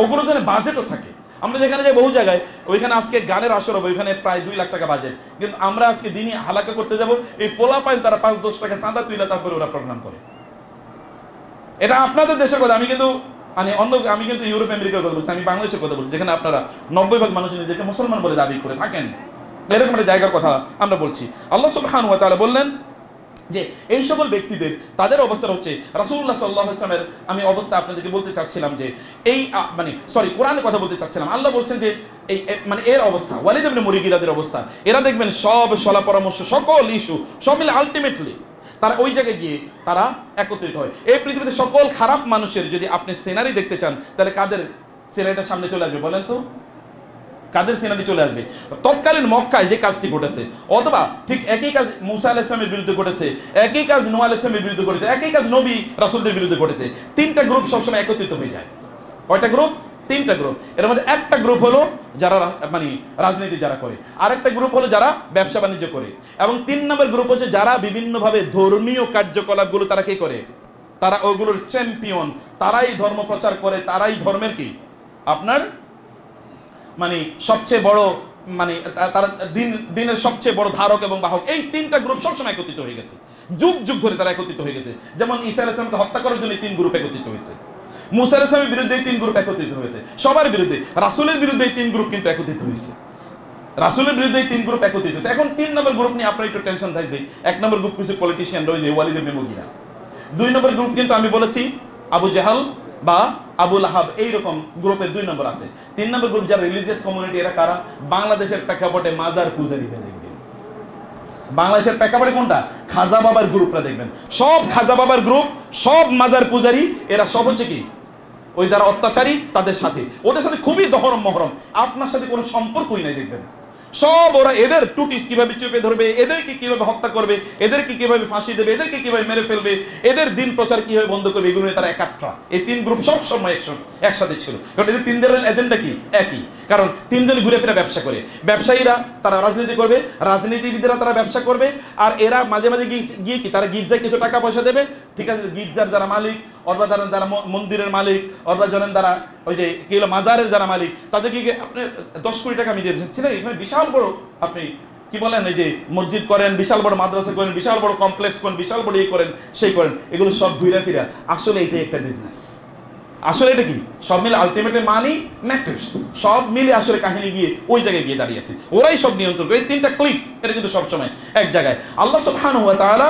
ওগুলো যেন বাজেটও থাকে। আমরা যেখানে যাই বহু জায়গায়, ওইখানে আজকে গানের আসর হবে, ওইখানে প্রায় 2 লাখ টাকা বাজেট, কিন্তু আমরা আজকে দিনই হালাকা করতে যাব, এই পোলা পাইন তারা 5-10 টাকা চাঁদা তুইলা তারপরে ওরা প্রোগ্রাম করে। এটা আপনাদের দেশের কথা, আমি কিন্তু মানে আমি কিন্তু ইউরোপ আমেরিকার কথা বলছি, আমি বাংলাদেশের কথা বলছি, যেখানে আপনারা 90% মানুষ নিজেকে মুসলমান বলে দাবি করে থাকেন। এরকম একটা জায়গার কথা আমরা বলছি। আল্লাহ সুবহানাহু ওয়া তাআলা বললেন যে এই সকল ব্যক্তিদের তাদের অবস্থা হচ্ছে, রাসূলুল্লাহ সাল্লাল্লাহু আলাইহি ওয়াসাল্লামের আমি অবস্থা আপনাদেরকে বলতে চাচ্ছিলাম যে এই মানে কোরআনের কথা বলতে চাচ্ছিলাম। আল্লাহ বলছেন যে এই মানে এর অবস্থা, ওয়ালিদ ইবনে মুগিরাদের অবস্থা, এরা দেখবেন সব সলা পরামর্শ, সকল ইস্যু সব মিলে আলটিমেটলি তারা ওই জায়গায় গিয়ে তারা একত্রিত হয়। এই পৃথিবীতে সকল খারাপ মানুষের যদি আপনি সিনারি দেখতে চান, তাহলে কাদের সিনারিটা সামনে চলে আসবে বলেন তো? কাদের সিনারি চলে আসবে? তৎকালীন মক্কায় যে কাজটি ঘটেছে, অথবা ঠিক একই কাজ মুসা আলাইহিস সালামের বিরুদ্ধে ঘটেছে, একই কাজ নূহ আলাইহিস সালামের বিরুদ্ধে ঘটেছে, একই কাজ নবী রাসূলদের বিরুদ্ধে ঘটেছে। 3টা গ্রুপ সবসময় একত্রিত হয়ে যায়। কয়টা গ্রুপ? 3টা গ্রুপ। এর মধ্যে একটা গ্রুপ হলো যারা মানে রাজনীতি যারা করে, আরেকটা গ্রুপ হলো যারা ব্যবসা বাণিজ্য করে, এবং 3 নম্বর গ্রুপ হচ্ছে যারা বিভিন্নভাবে ধর্মীয় কার্যকলাপগুলো তারা কি করে, তারা ওগুলোর চ্যাম্পিয়ন, তারাই ধর্ম প্রচার করে, তারাই ধর্মের কি আপনার মানে সবচেয়ে বড়, মানে তারা দিনের সবচেয়ে বড় ধারক এবং বাহক। এই 3টা গ্রুপ সবসময় একত্রিত হয়ে গেছে, যুগ যুগ ধরে তারা একত্রিত হয়ে গেছে। যেমন ঈসা আলাইহিস সালামকে হত্যা করার জন্য 3 গ্রুপ একত্রিত হয়েছে, মুসা আলাইহিস সালামের বিরুদ্ধে 3 গ্রুপ একত্রিত হয়েছে, সবার বিরুদ্ধে, রাসূলের বিরুদ্ধে 3 গ্রুপ কিন্তু একত্রিত হয়েছে, রাসূলের বিরুদ্ধে 3 গ্রুপ একত্রিত হয়েছে। এখন 3 নম্বর গ্রুপ নিয়ে আপনার একটু টেনশন থাকবে। 1 নম্বর গ্রুপ কিছু পলিটিশিয়ান রয়েছে, ওয়ালিদ ইবনে মুগিরা। 2 নম্বর গ্রুপ কিন্তু আমি বলেছি আবু জাহাল বা আবু লাহাব, এইরকম গ্রুপের 2 নম্বর আছে। 3 নম্বর গ্রুপ যারা রিলিজিয়াস কমিউনিটি, এরা কারা? বাংলাদেশের প্রেক্ষাপটে মাজার পূজারীরা। দেখবেন বাংলাদেশের প্রেক্ষাপটে কোনটা? খাজা বাবার গ্রুপরা দেখবেন, সব খাজা বাবার গ্রুপ, সব মাজার পূজারি, এরা সব হচ্ছে কি ওই যারা অত্যাচারী তাদের সাথে, ওদের সাথে খুবই দহরম মহরম, আপনার সাথে কোনো সম্পর্কই নাই দেখবেন। সব ওরা এদের টুটি কিভাবে চেপে ধরবে, এদেরকে কিভাবে হত্যা করবে, এদেরকে কিভাবে ফাঁসি দেবে, এদেরকে কিভাবে মেরে ফেলবে, এদের দিন প্রচার কিভাবে বন্ধ করবে, এগুলো নিয়ে তারা একাত্রা। এই তিন গ্রুপ সব সময় একসাথে ছিল, কারণ এদের তিনদের এজেন্ডা কি? একই। কারণ তিনজনই ঘুরে ফিরে ব্যবসা করে, ব্যবসায়ীরা তারা রাজনীতি করবে, রাজনীতিবিদরা তারা ব্যবসা করবে, আর এরা মাঝে মাঝে গিয়ে কি তারা গির্জায় কিছু টাকা পয়সা দেবে, ঠিক আছে, গির্জার যারা মালিক অথবা যারা মন্দিরের মালিক অথবা জানেন যারা ওই যে কি হলো মাজারের যারা মালিক, তাদেরকে আপনি 10 কোটি টাকা আমি দিয়ে দিচ্ছি না, এখানে বিশাল বড় আপনি কি বলেন এই যে মসজিদ করেন, বিশাল বড় মাদ্রাসা করেন, বিশাল বড় কমপ্লেক্স করেন, বিশাল বড় এই করেন সেই করেন, এগুলো সব ঘুরে ফিরা আসলে এটাই একটা বিজনেস। আসলে এটা কি সব মিলে আলটিমেটলি মানি ম্যাটার্স, সব মিলে আসলে কাহিনী গিয়ে ওই জায়গায় গিয়ে দাঁড়িয়েছে, ওরাই সব নিয়ন্ত্রণ করে। এই তিনটা ক্লিক এটা কিন্তু সবসময় এক জায়গায়। আল্লাহ সুবহানাহু ওয়া তাআলা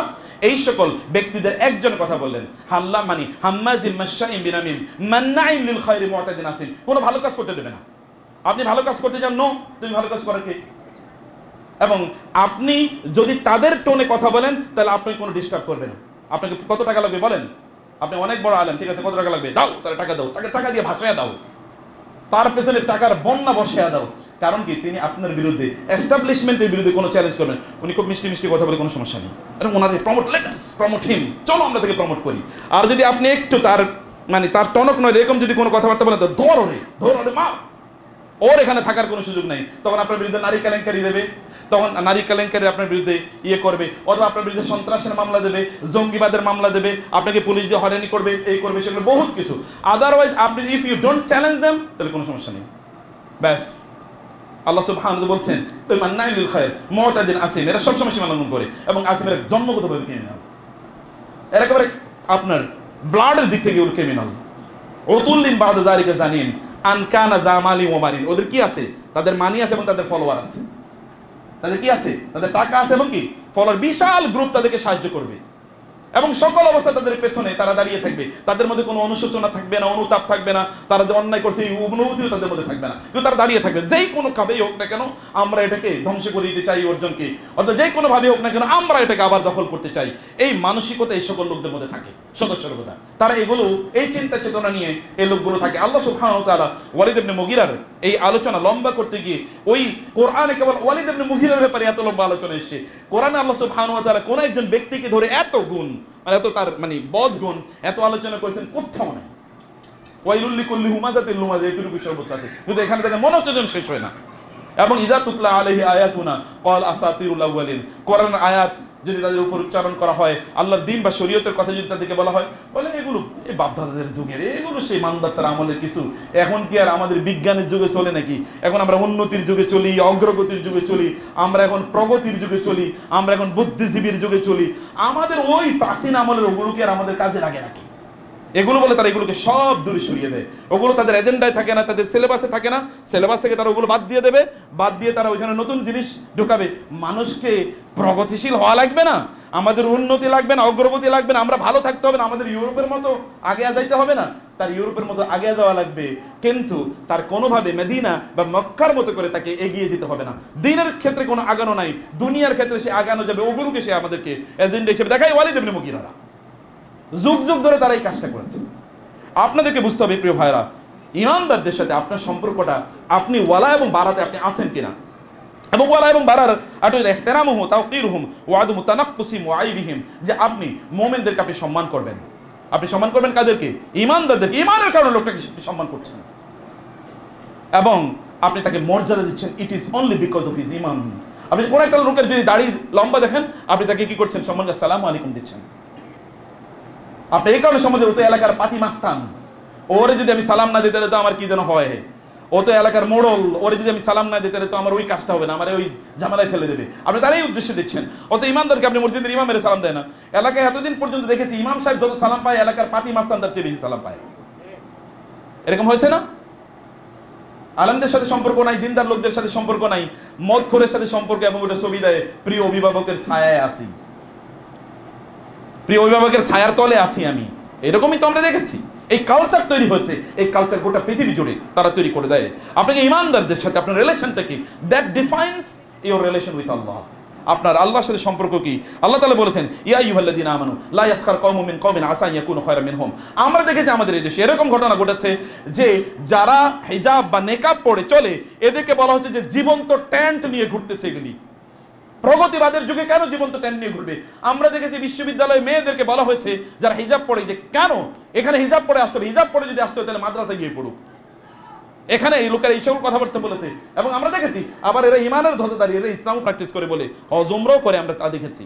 এই সকল ব্যক্তিদের একজন কথা বললেন, হাল্লা মানি হাম্মাজিন মাশাইন বিনামিন মান্নাইন লিল খায়রি মুতাদিন আসিম, কোনো ভালো কাজ করতে দেবে না। আপনি ভালো কাজ করতে যান, নো, তুমি ভালো কাজ করার কে? এবং আপনি যদি তাদের টোনে কথা বলেন তাহলে আপনি কোনো ডিস্টার্ব করবে না। আপনাকে কত টাকা লাগবে বলেন, আপনি অনেক বড় আলেম, ঠিক আছে, কত টাকা লাগবে দাও, তাহলে টাকা দাও, তাকে টাকা দিয়ে ভাসাইয়া দাও, তার পেছনে টাকার বন্যা বসাইয়া দাও। কারণ কি তিনি আপনার বিরুদ্ধে এস্টাবলিশমেন্টের বিরুদ্ধে কোনো চ্যালেঞ্জ করবেন, উনি খুব মিষ্টি মিষ্টি কথা বলে কোনো সমস্যা নেই, এবং ওনার প্রমোট লেটাস প্রমোট হিম, চলো আমরা তাকে প্রমোট করি। আর যদি আপনি একটু তার মানে তার টনক নয় এরকম যদি কোনো কথাবার্তা বলেন তো ধর ওরে মা, ওর এখানে থাকার কোনো সুযোগ নেই, তখন আপনার বিরুদ্ধে নারী কেলেঙ্কারি দেবে, তখন নারী কেলেঙ্কারি আপনার বিরুদ্ধে ইয়ে করবে, অথবা আপনার বিরুদ্ধে সন্ত্রাসের মামলা দেবে, জঙ্গিবাদের মামলা দেবে, আপনাকে পুলিশ দিয়ে হয়রানি করবে, এই করবে সেগুলো বহুত কিছু। আদারওয়াইজ আপনি if you don't challenge them তাহলে কোনো সমস্যা নেই। ব্যাস আল্লাহ সুবহানাহু ওয়া তাআলা বলছেন মান্নাইন লিল খায়র মুতাদিন আসিম, এরা সবসময় সীমা লঙ্ঘন করে, এবং আসিমের জন্মগতভাবে ক্রিমিনাল, এরা একেবারে আপনার ব্লাডের দিক থেকে ওর ক্রিমিনাল। ওতুল্লিন বাদা যালিকা জানিন আনকানা জামালি ওয়া মারিন, ওদের কি আছে? তাদের মানি আছে এবং তাদের ফলোয়ার আছে, তাদের কি আছে? তাদের টাকা আছে এবং কি ফলোয়ার, বিশাল গ্রুপ তাদেরকে সাহায্য করবে, এবং সকল অবস্থা তাদের পেছনে তারা দাঁড়িয়ে থাকবে, তাদের মধ্যে কোনো অনুশোচনা থাকবে না, অনুতাপ থাকবে না, তারা যে অন্যায় করছে এই অনুভূতিও তাদের মধ্যে থাকবে না, কিন্তু তারা দাঁড়িয়ে থাকবে যেই কোনো ভাবেই হোক না কেন আমরা এটাকে ধ্বংস করে দিতে চাই অর্জনকে, অথবা যেই কোনো ভাবে হোক না কেন আমরা এটাকে আবার দখল করতে চাই, এই মানসিকতা এই সকল লোকদের মধ্যে থাকে সদস্যরা, তারা এগুলো এই চিন্তা চেতনা নিয়ে এই লোকগুলো থাকে। আল্লাহ সুবহানাহু ওয়া তাআলা ওয়ালিদ ইবনে মুগীরার এই আলোচনা লম্বা করতে গিয়ে ওই কোরআনে কেবল ওয়ালিদ ইবনে মুগীরার ব্যাপারে এত লম্বা আলোচনা এসেছে, কোরআনে আল্লাহ সুবহানাহু ওয়া তাআলা কোন একজন ব্যক্তিকে ধরে এত গুণ এত তার মানে বদ গুণ এত আলোচনা করেছেন কোথাও নাই। ওয়াইলুল লিকুল্লি হুমাযাতিল লুমাযা এতটুকু সর্বোচ্চ আছে, কিন্তু এখানে দেখেন মনে হচ্ছে যেন শেষ হয় না। এবং ইযা তুতলা আলাইহি আয়াতুনা ক্বাল আসাতিরুল আউয়ালিন, কোরআন আয়াত যদি তাদের উপর উচ্চারণ করা হয়, আল্লাহর দিন বা শরীয়তের কথা যদি তাদেরকে বলা হয়, বলে এগুলো এই বাপদাদাদের যুগের, এগুলো সেই মানদাতার আমলের কিছু, এখন কি আর আমাদের বিজ্ঞানের যুগে চলে নাকি? এখন আমরা উন্নতির যুগে চলি, অগ্রগতির যুগে চলি, আমরা এখন প্রগতির যুগে চলি, আমরা এখন বুদ্ধিজীবীর যুগে চলি, আমাদের ওই প্রাচীন আমলের ওগুলো কি আর আমাদের কাজে লাগে নাকি? এগুলো বলে তারা এগুলোকে সব দূরে সরিয়ে দেয়, ওগুলো তাদের এজেন্ডায় থাকে না, তাদের সিলেবাসে থাকে না, সিলেবাস থেকে তারা ওগুলো বাদ দিয়ে দেবে, বাদ দিয়ে তারা ওইখানে নতুন জিনিস ঢোকাবে। মানুষকে প্রগতিশীল হওয়া লাগবে না, আমাদের উন্নতি লাগবে না, অগ্রগতি লাগবে না, আমরা ভালো থাকতে হবে না, আমাদের ইউরোপের মতো আগে যাইতে হবে না, তার ইউরোপের মতো আগে যাওয়া লাগবে, কিন্তু তার কোনোভাবে মদিনা বা মক্কার মতো করে তাকে এগিয়ে যেতে হবে না। দ্বীনের ক্ষেত্রে কোনো আগানো নাই, দুনিয়ার ক্ষেত্রে সে আগানো যাবে, ওগুলোকে সে আমাদেরকে এজেন্ডা হিসেবে দেখায়। ওয়ালিদ ইবনে মুগীরা যুগ যুগ ধরে তারা এই কাজটা করেছে। আপনাদেরকে বুঝতে হবে প্রিয় ভাইরা, ইমানদারদের সাথে আপনার সম্পর্কটা আপনি ওয়ালা এবং বারাতে আপনি আছেন কিনা, এবং ওয়ালা এবং বারার আটুল ইহতিরামুহু তাওকিরুহুম ওয়া আদমু তানাক্কুসিম ওয়া আইবিহিম, যে আপনি মুমিনদেরকে আপনি সম্মান করবেন। আপনি সম্মান করবেন কাদেরকে? ইমানদারদেরকে। ইমানের কারণে লোকটাকে সম্মান করছেন এবং আপনি তাকে মর্যাদা দিচ্ছেন, it is only because of his ইমান। আপনি কোন একটা লোকের যদি দাড়ি লম্বা দেখেন, আপনি তাকে কি করছেন? সম্মান করে আসসালামু আলাইকুম দিচ্ছেন। আপনি এই কারণে সমাজে ও তো এলাকার পাতি মাস্তান, ওরে যদি আমি সালাম না দিতে তো আমার কি যেন হয়, ও তো এলাকার মোড়ল, ওরে যদি আমি সালাম না দিতে তো আমার ওই কাজটা হবে না, আমার ওই ঝামেলায় ফেলে দেবে, আপনি তার এই উদ্দেশ্যে দিচ্ছেন। অথচ ইমানদারকে আপনি মসজিদের ইমামের সালাম দেয় না। এলাকায় এতদিন পর্যন্ত দেখেছি ইমাম সাহেব যত সালাম পায় এলাকার পাতি মাস্তান তার চেয়ে বেশি সালাম পায়, এরকম হয়েছে না? আলেমদের সাথে সম্পর্ক নাই, দিনদার লোকদের সাথে সম্পর্ক নাই, মদখোরের সাথে সম্পর্ক, এবং ওটা ছবি দেয় প্রিয় অভিভাবকের ছায়ায় আসি, প্রিয় অভিভাবকের ছায়ার তলে আছি আমি, এরকমই তো আমরা দেখেছি। এই কালচার তৈরি হয়েছে, এই কালচার গোটা পৃথিবী জুড়ে তারা তৈরি করে দেয়। আপনাকে ইমানদারদের সাথে আপনার রিলেশনটা কি, that defines your relation with Allah. আপনার আল্লাহর সাথে সম্পর্ক কি? আল্লাহ তাআলা বলেছেন ইয়া আইয়ুহাল্লাযীনা আমানু লা ইয়াসখার কওমুম মিন কওমিন আসা আন ইয়াকুনু খায়রাম মিনহুম। আমরা দেখেছি আমাদের এই দেশে এরকম ঘটনা ঘটেছে যে যারা হিজাব বা নেকাব পরে চলে এদেরকে বলা হচ্ছে যে জীবন্ত ট্যান্ট নিয়ে ঘুরতেছে। এগুলি প্রগতিবাদের যুগে কেন জীবন্ত ট্যান্ট নিয়ে ঘুরবে? আমরা দেখেছি বিশ্ববিদ্যালয়ে মেয়েদেরকে বলা হয়েছে যারা হিজাব পরে যে কেন এখানে হিজাব পরে আসতে হবে, হিজাব পরে যদি আসতে হয় তাহলে মাদ্রাসায় গিয়ে পড়ুক। এখানে এই লোকেরা এই সকল কথাবার্তা বলেছে এবং আমরা দেখেছি আবার এরা ইমানের ধ্বজাধারী, এরা ইসলামও প্র্যাকটিস করে বলে হজ উমরাও করে, আমরা তা দেখেছি।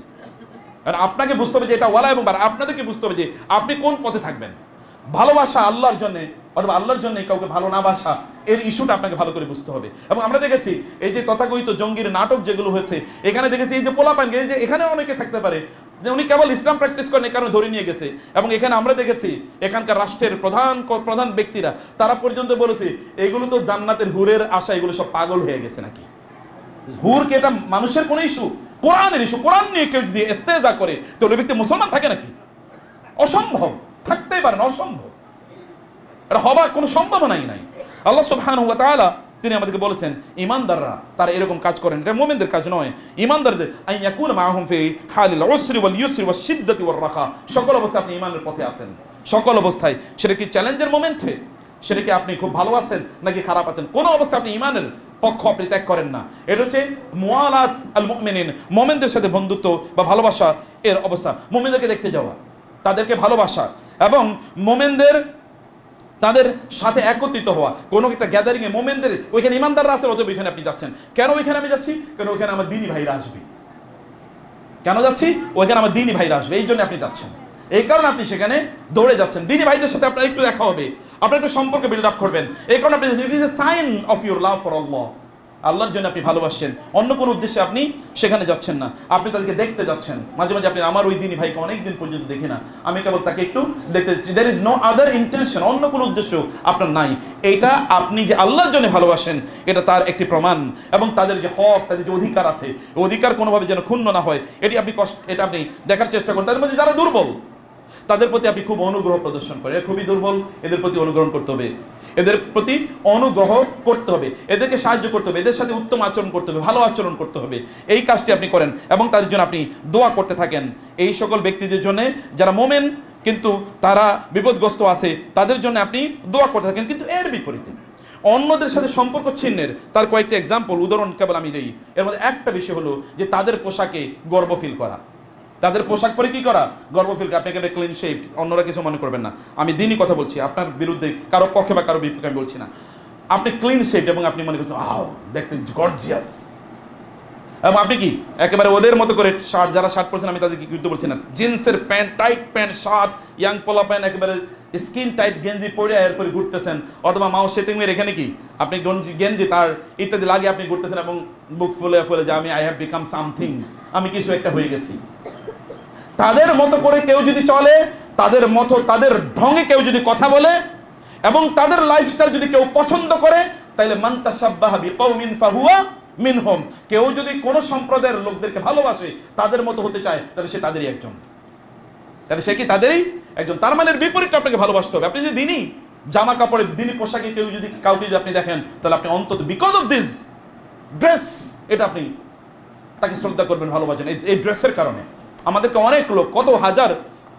আর আপনাকে বুঝতে হবে যে এটা ওয়ালা এবং বারা, আপনাদেরকে বুঝতে হবে যে আপনি কোন পথে থাকবেন। ভালোবাসা আল্লাহর জন্য অথবা আল্লাহর জন্য কাউকে ভালো না বাসা, এর ইস্যুটা আপনাকে ভালো করে বুঝতে হবে। এবং আমরা দেখেছি এই যে তথাকথিত জঙ্গির নাটক যেগুলো হয়েছে, এখানে দেখেছি এই যে পোলাপান, এই যে এখানে অনেকে থাকতে পারে যে উনি কেবল ইসলাম প্র্যাকটিস করেন, এই কারণে ধরে নিয়ে গেছে। এবং এখানে আমরা দেখেছি এখানকার রাষ্ট্রের প্রধান ব্যক্তিরা তারা পর্যন্ত বলেছে এগুলো তো জান্নাতের হুরের আশা, এগুলো সব পাগল হয়ে গেছে নাকি। হুর কি এটা মানুষের কোন ইস্যু? কোরআনের ইস্যু। কোরআন নিয়ে কেউ যদি ইস্তেজা করে তাহলে ওই ব্যক্তি মুসলমান থাকে নাকি? অসম্ভব, থাকতেই পারে না, অসম্ভব। এটা হবার কোনো সম্ভাবনাই নাই। আল্লাহ সুবহানাহু ওয়া তাআলা তিনি আমাদেরকে বলেছেন ঈমানদাররা তারা এরকম কাজ করেন, এটা মুমিনদের কাজ নয়। ঈমানদারদের আন ইয়াকুনা মাআহুম ফি হালিল উসরি ওয়াল ইউসরি ওয়াশ শিদ্দাতি ওয়ার রাখা, সকল অবস্থায় আপনি ঈমানের পথে আছেন। সকল অবস্থায়, সেটা কি চ্যালেঞ্জের মোমেন্টে, সেটা কি আপনি খুব ভালো আছেন নাকি খারাপ আছেন, কোনো অবস্থায় আপনি ঈমানের পক্ষ আপনি ত্যাগ করেন না। এটা হচ্ছে মুআলাত আল মুমিনিন, মুমিনদের সাথে বন্ধুত্ব বা ভালোবাসা এর অবস্থা। মুমিনদেরকে দেখতে যাওয়া, তাদেরকে ভালোবাসা এবং মুমিনদের তাদের সাথে একত্রিত হওয়া। কোনো একটা গ্যাদারিংয়ে মোমেনদের ওইখানে ইমানদাররা আছে, অতএব ওইখানে আপনি যাচ্ছেন। কেন ওইখানে আমি যাচ্ছি? কারণ ওইখানে আমার দ্বীনি ভাইরা আসবে। কেন যাচ্ছি? ওইখানে আমার দ্বীনি ভাইরা আসবে, এই জন্য আপনি যাচ্ছেন। এই কারণে আপনি সেখানে দৌড়ে যাচ্ছেন। দ্বীনি ভাইদের সাথে আপনার একটু দেখা হবে, আপনার একটু সম্পর্ক বিল্ড আপ করবেন। এই কারণে আপনি, it is a sign of your love for Allah. আল্লাহর জন্য আপনি ভালোবাসছেন, অন্য কোনো উদ্দেশ্যে আপনি সেখানে যাচ্ছেন না। আপনি তাদেরকে দেখতে যাচ্ছেন। মাঝে মাঝে আপনি, আমার ওই দিনই ভাইকে অনেকদিন পর্যন্ত দেখি না, আমি কেবল তাকে একটু দেখতে যাচ্ছি। There is no other intention, অন্য কোনো উদ্দেশ্য আপনার নাই। এটা আপনি যে আল্লাহর জন্য ভালোবাসেন এটা তার একটি প্রমাণ। এবং তাদের যে হক, তাদের যে অধিকার আছে, অধিকার কোনোভাবে যেন ক্ষুণ্ণ না হয়, এটা আপনি দেখার চেষ্টা করেন। তাদের মধ্যে যারা দুর্বল তাদের প্রতি আপনি খুব অনুগ্রহ প্রদর্শন করেন। খুবই দুর্বল, এদের প্রতি অনুগ্রহ করতে হবে, এদের প্রতি অনুগ্রহ করতে হবে, এদেরকে সাহায্য করতে হবে, এদের সাথে উত্তম আচরণ করতে হবে, ভালো আচরণ করতে হবে। এই কাজটি আপনি করেন এবং তাদের জন্য আপনি দোয়া করতে থাকেন। এই সকল ব্যক্তিদের জন্য যারা মোমেন কিন্তু তারা বিপদগ্রস্ত আছে, তাদের জন্য আপনি দোয়া করতে থাকেন। কিন্তু এর বিপরীতে অন্যদের সাথে সম্পর্ক ছিন্নের তার কয়েকটা এক্সাম্পল, উদাহরণ কেবল আমি দিই। এর মধ্যে একটা বিষয় হলো যে তাদের পোশাকে গর্ব ফিল করা। তাদের পোশাক পরে কি করা? গর্ব ফিল করা। আপনাকে ক্লিন শেপ, অন্যরা কিছু মনে করবেন না, আমি দিনই কথা বলছি, আপনার বিরুদ্ধে কারো পক্ষে বা কারো বিপক্ষে আমি বলছি না। আপনি ক্লিন শেপ এবং আপনি মনে করছেন আও দেখতে গর্জিয়াস, এবং আপনি কি একেবারে ওদের মতো করে শার্ট, যারা শার্ট পরছেন আমি তাদেরকে কিন্তু বলছি না, জিন্সের pant, tight pant, shirt, young পোলা প্যান্ট, একেবারে স্কিন টাইট গেঞ্জি পরে এরপরে ঘুরতেছেন, অথবা মাও সেটিং এর এখানে কি আপনি গেঞ্জি তার ইত্যাদি লাগিয়ে আপনি ঘুরতেছেন এবং বুক ফুলে ফুলে যে আমি আই হ্যাভ বিকাম সামথিং, আমি কিছু একটা হয়ে গেছি। তাদের মতো করে কেউ যদি চলে, তাদের মতো তাদের ঢঙে কেউ যদি কথা বলে এবং তাদের লাইফস্টাইল যদি কেউ পছন্দ করে, তাহলে মান তাশাব্বাহা বিকওমিন ফাহুয়া মিনহুম। কেউ যদি কোনো সম্প্রদায়ের লোকদেরকে ভালোবাসে, তাদের মতো হতে চায়, তাহলে সে তাদেরই একজন, তাহলে সে কি তাদেরই একজন। তার মানে বিপরীতটা আপনাকে ভালোবাসতে হবে। আপনি যদি দিনই জামা কাপড়ে, দিনই পোশাকে কেউ যদি কাউকে যদি আপনি দেখেন, তাহলে আপনি অন্তত বিকজ অফ দিস ড্রেস, এটা আপনি তাকে শ্রদ্ধা করবেন, ভালোবাসেন এই ড্রেসের কারণে। আমাদেরকে অনেক লোক, কত হাজার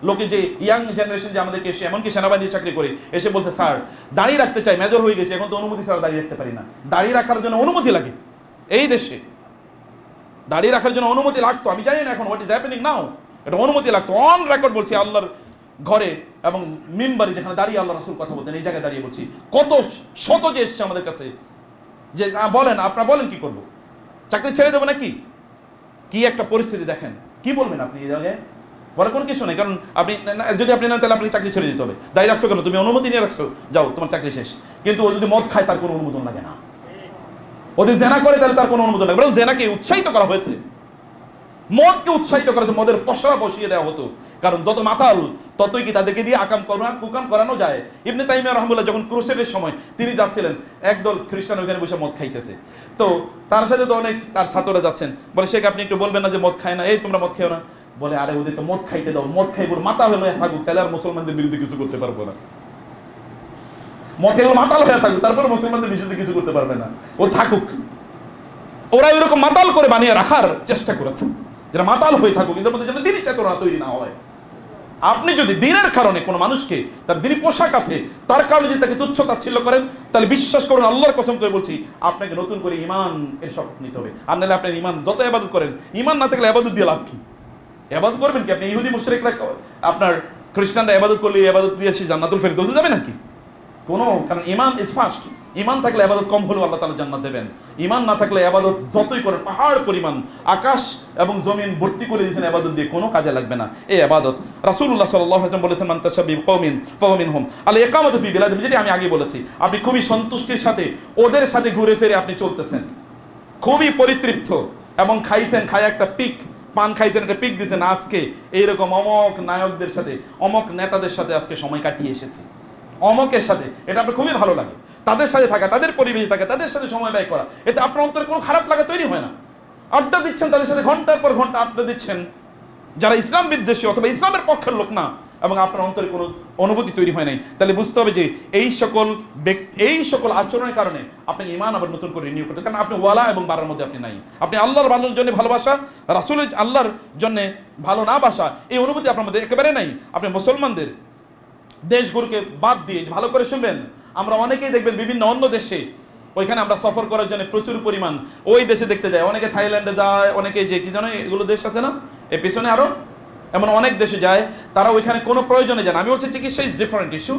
লোকে যে ইয়াং জেনারেশন যে আমাদেরকে এসে, এমনকি সেনাবাহিনী চাকরি করে এসে বলছে স্যার দাড়ি রাখতে চাই, মেজর হয়ে গেছে, এখন তো অনুমতি ছাড়া দাড়ি রাখতে পারি না। দাড়ি রাখার জন্য অনুমতি লাগে এই দেশে, দাড়ি রাখার জন্য অনুমতি লাগতো। আমি জানি না এখন হোয়াট ইজ হ্যাপেনিং নাও, এটা অনুমতি লাগতো। অন রেকর্ড বলছি, আল্লাহর ঘরে এবং মিম্বারে যেখানে দাঁড়িয়ে আল্লাহ রাসূল কথা বলতেন, এই জায়গায় দাঁড়িয়ে বলছি, কত শত যে এসছে আমাদের কাছে যে বলেন আপনারা বলেন কি করবো, চাকরি ছেড়ে দেবো নাকি? কি একটা পরিস্থিতি দেখেন, কি বলবেন আপনি এই জায়গায়? বলার কোনো কিছু নেই, কারণ আপনি যদি আপনি না, তাহলে আপনি চাকরি ছেড়ে দিতে হবে। দাঁড়িয়ে রাখছো কেন? তুমি অনুমতি নিয়ে রাখছো, যাও তোমার চাকরি শেষ। কিন্তু ও যদি মদ খায় তার কোনো অনুমোদন লাগে না, ও যদি জেনা করে তাহলে তার কোনো অনুমোদন লাগে। বরং জেনাকে উৎসাহিত করা হয়েছে, মদকে উৎসাহিত করেছে, মদের পসরা বসিয়ে দেওয়া হতো। কারণ যত মাতাল ততই কি তাদেরকে দিয়ে কুকাম করানো যায়। ইবনে তাইমিয়া রাহমাহুল্লাহ যখন ক্রুসেডের সময় তিনি যাচ্ছিলেন, একদল খ্রিস্টান ওইখানে বসে মদ খাইতেছে, তো তার সাথে তো অনেক তার ছাত্ররা যাচ্ছেন, বলে শেখ আপনি একটু বলবেন না যে মদ খায় না, এই তোমরা মদ খেও না। বলে আরে ওদেরকে মদ খাইতে দাও, মদ খাইব মাথা হয়ে থাকুক, তাহলে আর মুসলমানদের বিরুদ্ধে কিছু করতে পারবো না। মদ খাইব মাতাল হয়ে থাকুক, তারপর মুসলমানদের বিরুদ্ধে কিছু করতে পারবে না, ও থাকুক। ওরা এরকম মাতাল করে বানিয়ে রাখার চেষ্টা করেছে, যারা মাতাল হয়ে থাকুক, এদের মধ্যে যেন দিনই চেতনা তৈরি না হয়। আপনি যদি দিনের কারণে কোনো মানুষকে, তার দিনই পোশাক আছে, তার কারণে যদি তাকে তুচ্ছ তাচ্ছিল্য করেন, তাহলে বিশ্বাস করুন, আল্লাহর কসম করে বলছি, আপনাকে নতুন করে ইমান এর শপথ নিতে হবে। আর নাহলে আপনার ইমান যত ইবাদত করেন, ইমান না থাকলে ইবাদত দিয়ে লাভ কি? ইবাদত করবেন কি? আপনি ইহুদি মুশরিকরা, আপনার খ্রিস্টানরা ইবাদত করলে ইবাদত দিয়ে সে জান্নাতুল ফেরদৌসে যাবে নাকি? কোনো, কারণ ইমান ইজ ফার্স্ট। ইমান থাকলে ইবাদত কম হলেও আল্লাহ তাআলা জান্নাত দেবেন। ইমান না থাকলে ইবাদত যতই করেন, পাহাড় পরিমাণ আকাশ এবং জমিন ভর্তি করে দিয়েছেন ইবাদত দিয়ে, কোনো কাজে লাগবে না এই ইবাদত। রাসূলুল্লাহ সাল্লাল্লাহু আলাইহি ওয়াসাল্লাম বলেছেন, মান তাশাব্বিহা বিকওমিন ফাহুয়া মিনহুম, আল ইকামাতু ফি বিলাদিহিম, যেটা আমি আগে বলেছি। আপনি খুবই সন্তুষ্টির সাথে ওদের সাথে ঘুরে ফিরে আপনি চলতেছেন, খুবই পরিতৃপ্ত, এবং খাইছেন, খায় একটা পিক পান খাইছেন, একটা পিক দিয়েছেন, আজকে এইরকম অমক নায়কদের সাথে, অমক নেতাদের সাথে আজকে সময় কাটিয়ে এসেছি, অমকের সাথে, এটা আপনার খুবই ভালো লাগে। তাদের সাথে থাকা, তাদের পরিবেশে থাকা, তাদের সাথে সময় ব্যয় করা, এতে আপনার অন্তরে কোনো খারাপ লাগা তৈরি হয় না। আড্ডা দিচ্ছেন তাদের সাথে, ঘন্টার পর ঘন্টা আড্ডা দিচ্ছেন, যারা ইসলাম বিদ্বেষী অথবা ইসলামের পক্ষের লোক না, এবং আপনার অন্তরে কোনো অনুভূতি তৈরি হয় নাই, তাহলে বুঝতে হবে যে এই সকল আচরণের কারণে আপনাকে ঈমান আবার নতুন করে রিনিউ করতে, কারণ আপনি ওয়ালা এবং বারার মধ্যে আপনি নাই। আপনি আল্লাহর ভালোর জন্য ভালোবাসা, রাসূলের আল্লাহর জন্য ভালো না বাসা, এই অনুভূতি আপনার মধ্যে একেবারে নাই। আপনি মুসলমানদের দেশগুলোকে বাদ দিয়ে, ভালো করে শুনবেন, আমরা অনেকেই দেখবেন বিভিন্ন অন্য দেশে, ওইখানে আমরা সফর করার জন্য প্রচুর পরিমাণ ওই দেশে দেখতে যায়, অনেকে থাইল্যান্ডে যায়, অনেকে যে কি জানো এগুলো দেশ আছে না এর পিছনে আরো এমন অনেক দেশে যায়, তারা ওইখানে কোনো প্রয়োজনে যান। আমি বলছি চিকিৎসা ইজ ডিফারেন্ট ইস্যু,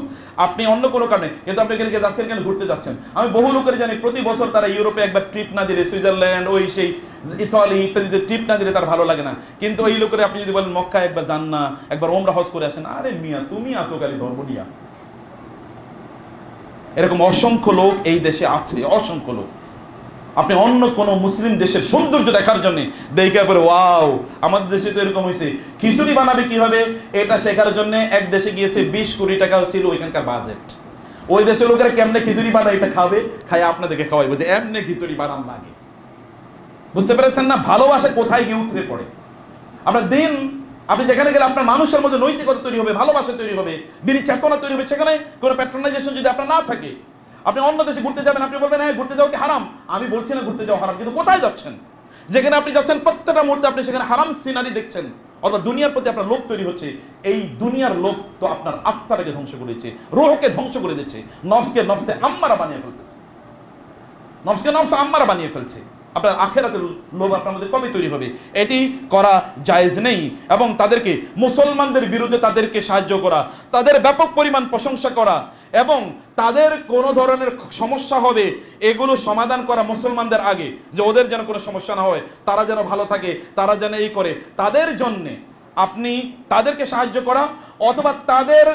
আপনি অন্য কোনো কারণে, কিন্তু আপনি এখানে যাচ্ছেন কেন? ঘুরতে যাচ্ছেন। আমি বহু লোকের জানি প্রতি বছর তারা ইউরোপে একবার ট্রিপ না দিলে, সুইজারল্যান্ড, ওই সেই ইতালি ইত্যাদিতে ট্রিপ না দিলে তার ভালো লাগে না। কিন্তু ওই লোকের আপনি যদি বলেন মক্কা একবার যান না, একবার ওমরা হজ করে আসেন, আরে মিয়া তুমি আসো খালি ধর্ম নিয়া। এরকম অসংখ্য লোক এই দেশে আছে, অসংখ্য লোক। আপনি অন্য কোনো মুসলিম দেশের সৌন্দর্য দেখার জন্য দেখে পরে ওয়াও, আমাদের দেশে তো এরকম হয়েছে, খিচুড়ি বানাবে কিভাবে এটা শেখার জন্য এক দেশে গিয়েছে, 20 কোটি টাকা ছিল ওইখানকার বাজেট। ওই দেশের লোকেরা কেমনে খিচুড়ি বানায় এটা খাবে, খায় আপনাদেরকে খাওয়াইবো যে এমনি খিচুড়ি বানান লাগে। বুঝতে পেরেছেন না ভালোবাসা কোথায় গিয়ে উতরে পড়ে? আপনার দিন, আপনি যেখানে গেলে আপনার মানুষের মধ্যে নৈতিকতা তৈরি হবে, ভালোবাসা তৈরি হবে, দিনই চেতনা তৈরি হবে, সেখানে কোনো প্যাট্রোনাইজেশন যদি আপনার না থাকে। আপনি অন্য দেশে ঘুরতে যাবেন, আপনি বলবেন হ্যাঁ ঘুরতে যাও কি হারাম, আমি বলছি না ঘুরতে যাও হারাম, কিন্তু কোথায় যাচ্ছেন? যেখানে আপনি যাচ্ছেন প্রত্যেকটা মুহূর্তে আপনি সেখানে হারাম সিনারি দেখছেন, অথবা দুনিয়ার প্রতি আপনার লোভ তৈরি হচ্ছে। এই দুনিয়ার লোভ তো আপনার আত্মাটাকে ধ্বংস করেছে, রূহকে ধ্বংস করে দিচ্ছে, নফসকে নফসে আম্মারা বানিয়ে ফেলতেছে, নফসকে নফসে আম্মারা বানিয়ে ফেলছে। আপনার আখেরাতের লোভ আপনার মধ্যে কবে তৈরি হবে? এটি করা জায়েজ নেই। এবং তাদেরকে, মুসলমানদের বিরুদ্ধে তাদেরকে সাহায্য করা, তাদের ব্যাপক পরিমাণ প্রশংসা করা, এবং তাদের কোনো ধরনের সমস্যা হবে এগুলো সমাধান করা মুসলমানদের আগে, যে ওদের যেন কোনো সমস্যা না হয়, তারা যেন ভালো থাকে, তারা যেন এই করে, তাদের জন্যে আপনি তাদেরকে সাহায্য করা, অথবা তাদের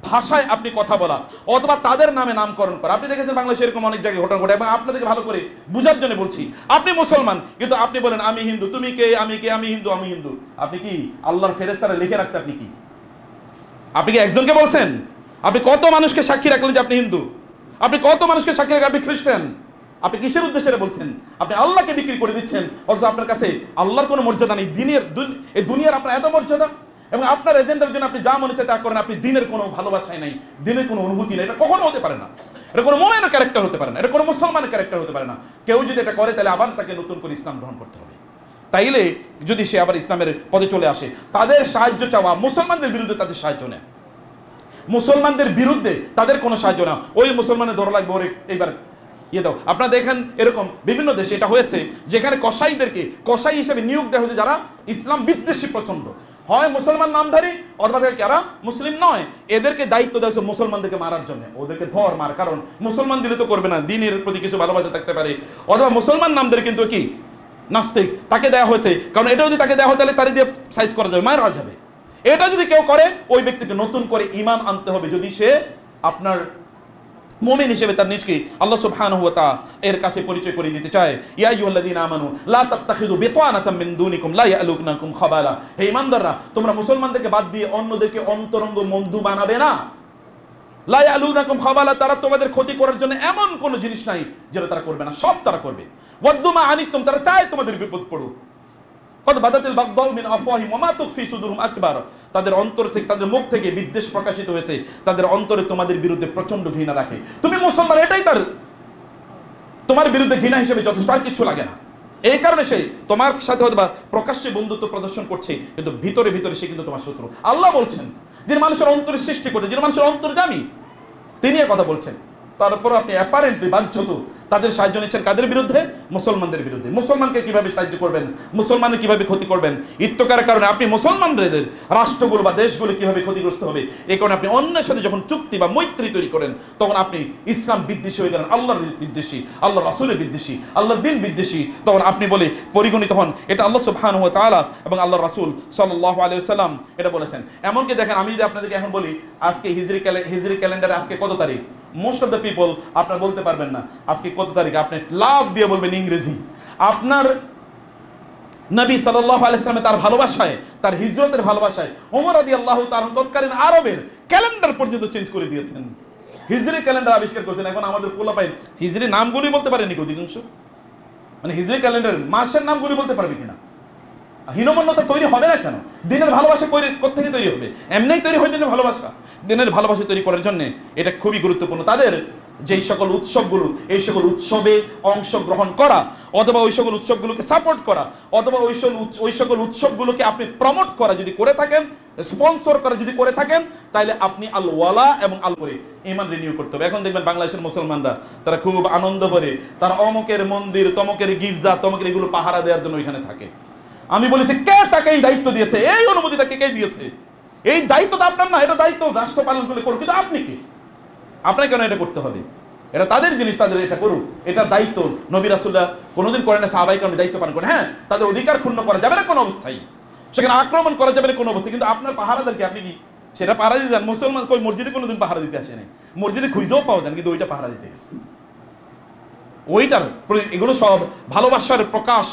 ভাষায় আপনি কথা বলা, অথবা তাদের নামে নামকরণ করা। আপনি দেখেছেন বাংলাদেশে এরকম অনেক জায়গায় ঘটনা ঘটে, এবং আপনাদেরকে ভালো করে বুঝার জন্য বলছি। আপনি মুসলমান, কিন্তু আপনি বলেন আমি হিন্দু, তুমি কে, আমি কে, আমি হিন্দু, আমি হিন্দু। আপনি কি আল্লাহর ফেরেশতারা লিখে রাখছে? আপনি কি, আপনি কি একজনকে বলছেন? আপনি কত মানুষকে সাক্ষী রাখলেন যে আপনি হিন্দু? আপনি কত মানুষকে সাক্ষী রাখলেন আপনি খ্রিস্টান? আপনি কিসের উদ্দেশ্যে বলছেন? আপনি আল্লাহকে বিক্রি করে দিচ্ছেন, অথচ আপনার কাছে আল্লাহর কোনো মর্যাদা নেই। এই দুনিয়ার আপনার এত মর্যাদা, এবং আপনার এজেন্ডার জন্য আপনি যা মনে চায় তা করেন। আপনি দিনের কোনো ভালোবাসায় নাই, দিনের কোনো অনুভূতি নেই। এটা কখনো হতে পারে না। এটা কোনো মুমিনের ক্যারেক্টার হতে পারে না, এটা কোনো মুসলমানের ক্যারেক্টার হতে পারে না। কেউ যদি এটা করে তাহলে আবার তাকে নতুন করে ইসলাম গ্রহণ করতে হবে। তাইলে যদি সে আবার ইসলামের পদে চলে আসে, তাদের সাহায্য চাওয়া, মুসলমানদের বিরুদ্ধে তাদের সাহায্য নেয়, মুসলমানদের বিরুদ্ধে তাদের কোনো সাহায্য না। ওই মুসলমানের ধরা লাগবে, ওরে এইবার ইয়ে দাও। আপনারা দেখেন এরকম বিভিন্ন দেশে এটা হয়েছে, যেখানে কসাইদেরকে কসাই হিসেবে নিয়োগ দেওয়া হয়েছে যারা ইসলাম বিদ্বেষী প্রচন্ড, হয় মুসলমান নামধারী অথবা যারা মুসলিম নয়, এদেরকে দায়িত্ব দেওয়া হয়েছে মুসলমানদেরকে মারার জন্য। ওদেরকে ধর মার, কারণ মুসলমান দিলে তো করবে না, দিনের প্রতি কিছু ভালোবাসা থাকতে পারে। অথবা মুসলমান নামধারী কিন্তু কি নাস্তিক, তাকে দেওয়া হয়েছে, কারণ এটা যদি তাকে দেওয়া হয় তাহলে তারই দিয়ে সাইজ করা যাবে, মারা যাবে। এটা যদি কেউ করে, ওই ব্যক্তিকে নতুন করে ঈমান আনতে হবে, যদি সে আপনার মুমিন হিসেবে তার নিজকে আল্লাহ সুবহানাহু ওয়া তাআলা এর কাছে পরিচয় করে দিতে চায়। ইয়া আইয়ুহাল্লাযীনা আমানু লা তাত্তাখিযু বিতানাতাম মিন দুনিকুম লা ইয়ালুকুনাকুম খাবালা। হে ঈমানদাররা, তোমরা মুসলমানদেরকে বাদ দিয়ে অন্যদেরকে অন্তরঙ্গ বন্ধু বানাবে না। লা ইয়ালুকুনাকুম খাবালা, তারা তোমাদের ক্ষতি করার জন্য এমন কোনো জিনিস নাই যেটা তারা করবে না, সব তারা করবে। ওয়াদ্দু মা আনিতুম, তারা চায় তোমাদের বিপদ পড়ুক। কদ বাদাতিল বাগদাউ মিন আফওয়াহিম ওয়া মা তুখফি সুদুরুহুম আকবার, তাদের অন্তর থেকে, তাদের মুখ থেকে বিদ্বেষ প্রকাশিত হয়েছে, তাদের অন্তরে তোমাদের বিরুদ্ধে প্রচন্ড ঘৃণা রাখে। তুমি মুসলমান, এটাই তার তোমার বিরুদ্ধে ঘৃণা হিসেবে যথেষ্ট, আর কিছু লাগে না। এই কারণে সে তোমার সাথে হয়তো বা প্রকাশ্যে বন্ধুত্ব প্রদর্শন করছে, কিন্তু ভিতরে ভিতরে সে কিন্তু তোমার শত্রু। আল্লাহ বলছেন, যিনি মানুষের অন্তরে সৃষ্টি করছে, যিনি মানুষের অন্তর্যামী, তিনি কথা বলছেন। তারপর আপনি অ্যাপারেন্টলি বাধ্যত তাদের সাহায্য নিচ্ছেন কাদের বিরুদ্ধে? মুসলমানদের বিরুদ্ধে। মুসলমানকে কিভাবে সাহায্য করবেন, মুসলমানের কিভাবে ক্ষতি করবেন, ইত্তকারের কারণে আপনি মুসলমানদের রাষ্ট্রগুলো বা দেশগুলো কিভাবে ক্ষতিগ্রস্ত হবে, এই কারণে আপনি অন্যের সাথে যখন চুক্তি বা মৈত্রী তৈরি করেন, তখন আপনি ইসলাম বিদ্বেষী হয়ে গেলেন, আল্লাহর বিদ্বেষী, আল্লাহ রাসূলের বিদ্বেষী, আল্লাহর দিন বিদ্বেষী, তখন আপনি বলে পরিগণিত হন। এটা আল্লাহ সুবহানাহু ওয়া তাআলা এবং আল্লাহ রাসূল সাল্লাল্লাহু আলাইহি ওয়াসাল্লাম এটা বলেছেন। এমনকি দেখেন, আমি যদি আপনাদেরকে এখন বলি আজকে হিজরি ক্যালেন্ডারে আজকে কত তারিখ, মোস্ট অফ দ্য পিপল আপনার বলতে পারবেন না আজকে কত তারিখ, আপনি লাভ দিয়ে বলবেন ইংরেজি। আপনার নবী সাল্লাল্লাহু আলাইহি ওয়াসাল্লাম তার ভালোবাসায়, তার হিজরতের ভালোবাসায় ওমর রাদিয়াল্লাহু তাআলা তৎকালীন আরবের ক্যালেন্ডার পর্যন্ত চেঞ্জ করে দিয়েছেন, হিজরি ক্যালেন্ডার আবিষ্কার করেছেন। এখন আমাদের পোলাপাইন হিজরি নামগুলি বলতে পারেনি অধিকাংশ, মানে হিজরি ক্যালেন্ডার মাসের নামগুলি বলতে পারবে কিনা। হীনমন্যতা তৈরি হবে না কেন? দিনের ভালোবাসা কোত্থেকে তৈরি হবে? এমনিই তৈরি হয় দিনের ভালোবাসা। দিনের ভালোবাসা তৈরি করার জন্য এটা খুবই গুরুত্বপূর্ণ। তাদের যেই সকল উৎসবগুলো, এই সকল উৎসবে অংশগ্রহণ করা অথবা ওই সকল উৎসবগুলোকে সাপোর্ট করা অথবা ওই সকল উৎসবগুলোকে আপনি প্রমোট করা যদি করে থাকেন, স্পন্সর করা যদি করে থাকেন, তাহলে আপনি আল ওয়ালা এবং আল করে ঈমান রিনিউ করতে হবে। এখন দেখবেন বাংলাদেশের মুসলমানরা তারা খুব আনন্দ করে তারা অমুকের মন্দির, তমকের গির্জা, তমকের এগুলো পাহারা দেওয়ার জন্য ওইখানে থাকে। আমি বলেছি, কে তাকে এই দায়িত্ব দিয়েছে? এই অনুমতিটা কে দিয়েছে? এই দায়িত্বটা আপনার না, এটা দায়িত্ব রাষ্ট্র পালন করলে করুক, কিন্তু আপনি কি? আপনাকে কেন এটা করতে হবে? এটা তাদের জিনিস, তাদের এটা করুক, এটা দায়িত্ব। নবী রাসূলুল্লাহ কোনোদিন করেন না সাহাবায়ে কেরাম দায়িত্ব পালন করেন। হ্যাঁ, তাদের অধিকার ক্ষুণ্ণ করা যাবে না কোনো অবস্থায়, সেখানে আক্রমণ করা যাবে না কোনো অবস্থায়, কিন্তু আপনার পাহারাদারকে আপনি কি সেটা পাহারা দিতে যান? মুসলমান কই মসজিদে কোনোদিন পাহারা দিতে আসেনি, মসজিদে খুঁজেও পাওয়া যান, কিন্তু ওইটা পাহারা দিতে গেছে। ওইটার এগুলো সব ভালোবাসার প্রকাশ,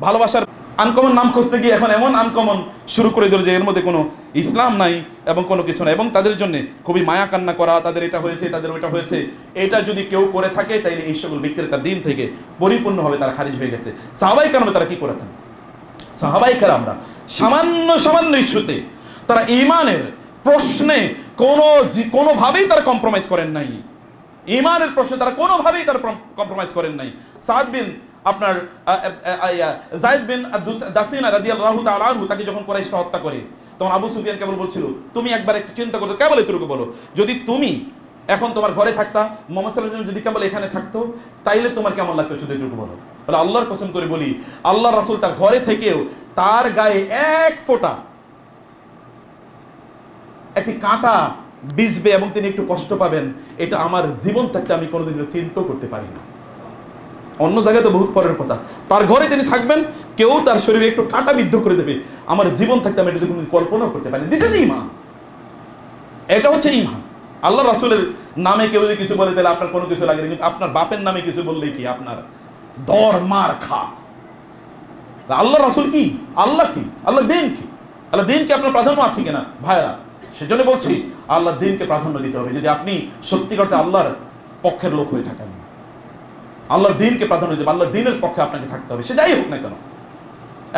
ভালোবাসার আনকমন নাম খুঁজতে গিয়ে এখন এমন আনকমন শুরু করে দিল যে এর মধ্যে কোনো ইসলাম নাই এবং কোনো কিছু নাই, এবং তাদের জন্য খুবই মায়া কান্না করা, তাদের এটা হয়েছে, তাদের ওইটা হয়েছে। এটা যদি কেউ করে থাকে তাইলে এই সকল ব্যক্তিরা তার দিন থেকে পরিপূর্ণভাবে তারা খারিজ হয়ে গেছে। সাহাবায়ে কেরাম তারা কি করেছেন? সাহাবায়ে কেরামরা সামান্য ইস্যুতে তারা ঈমানের প্রশ্নে কোনোভাবেই তারা কম্প্রোমাইজ করেন নাই। ঈমানের প্রশ্নে তারা কোনোভাবেই তারা কম্প্রোমাইজ করেন নাই। সাদ বিন আপনার যায়েদ বিন দাসিনা রাদিয়াল্লাহু তাআলা আনহু তাকে যখন কুরাইশরা হত্যা করে, তখন আবু সুফিয়ান কেবল বলছিল, তুমি একবার একটু চিন্তা করো, কেবল এতটুকু বলো, যদি তুমি এখন তোমার ঘরে থাকতা, মুহাম্মদ সাল্লাল্লাহু আলাইহি ওয়াসাল্লাম যদি কেবল এখানে থাকতো, তাইলে তোমার কেমন লাগতো? শুধু এতটুকু বলো। বলে আল্লাহর কসম করে বলি, আল্লাহর রাসূল তার ঘরে থেকেও তার গায়ে এক ফোঁটা একটি কাঁটা বিজবে এবং তিনি একটু কষ্ট পাবেন, এটা আমার জীবন থাকতে আমি কোনোদিন চিন্তা করতে পারি না। অন্য জায়গায় তো বহুত পরের কথা, তার ঘরে তিনি থাকবেন, কেউ তার শরীরে একটু কাঁটা বিদ্ধ করে দেবে, আমার জীবন থাকতে আমি এটা কোনোদিন কল্পনাও করতে পারি। দিতে ঈমান, এটা হচ্ছে ঈমান। আল্লাহ রাসূলের নামে কেউ যদি কিছু বলে তাহলে আপনার কোনো কিছু লাগে না, কিন্তু আপনার বাপের নামে কিছু বললেই কি আপনার দর মার খা। আল্লাহ রাসূল কি? আল্লাহ কি? আল্লাহ দিন কি? আল্লাহ দিনকে আপনার প্রাধান্য আছে কিনা ভাইরা? সেজন্য বলছি আল্লাহ দিনকে প্রাধান্য দিতে হবে। যদি আপনি সত্যি করতে আল্লাহর পক্ষের লোক হয়ে থাকেন, আল্লাহর দিনকে প্রাধান্য দিতে হবে, আল্লাহর দিনের পক্ষে আপনাকে থাকতে হবে, সে যাই হোক না কেন।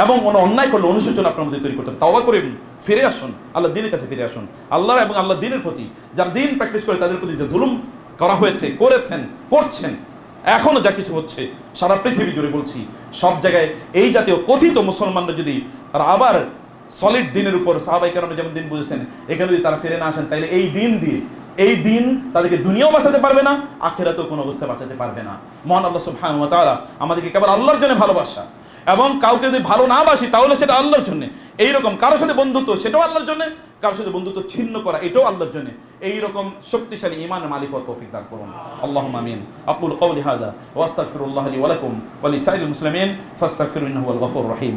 এবং কোনো অন্যায় করলে অনুশোচনা আপনার মধ্যে তৈরি করতে হবে। তাওবা করে ফিরে আসুন, আল্লাহর দিনের কাছে ফিরে আসুন। আল্লাহর এবং আল্লাহর দিনের প্রতি যারা দিন প্র্যাকটিস করে তাদের প্রতি যে জুলুম করা হয়েছে, করেছেন, করছেন, এখনো যা কিছু হচ্ছে সারা পৃথিবী জুড়ে বলছি, সব জায়গায় এই জাতীয় কথিত মুসলমানরা যদি তারা আবার সলিড দিনের উপর সাহাবায়ে কেরাম যেমন দিন বুঝেছেন, এখানে যদি তারা ফিরে না আসেন, তাইলে এই দিন দিয়ে এই দিন তাদেরকে দুনিয়াও বাঁচাতে পারবে না, আখিরাতেও কোনো অবস্থায় বাঁচাতে পারবে না। মহান আল্লাহ সুবহানাহু ওয়া তাআলা আমাদেরকে কেবল আল্লাহর জন্য ভালোবাসা, এবং কাউকে যদি ভালো না বাসি তাহলে সেটা আল্লাহর জন্য, এইরকম কারোর সাথে বন্ধুত্ব সেটাও আল্লাহর জন্য, কারোর সাথে বন্ধুত্ব ছিন্ন করা এটাও আল্লাহর জন্য, এইরকম শক্তিশালী ঈমানের মালিক হওয়ার তৌফিক দান করুন। আল্লাহুম্মা আমিন। আকুলু কওলি হাযা ওয়া আস্তাগফিরুল্লাহ লি ওয়া লাকুম ওয়া লিসাইরিল মুসলিমিন ফাস্তাগফিরু ইন্নাহু হুয়াল গফুরুর রহিম।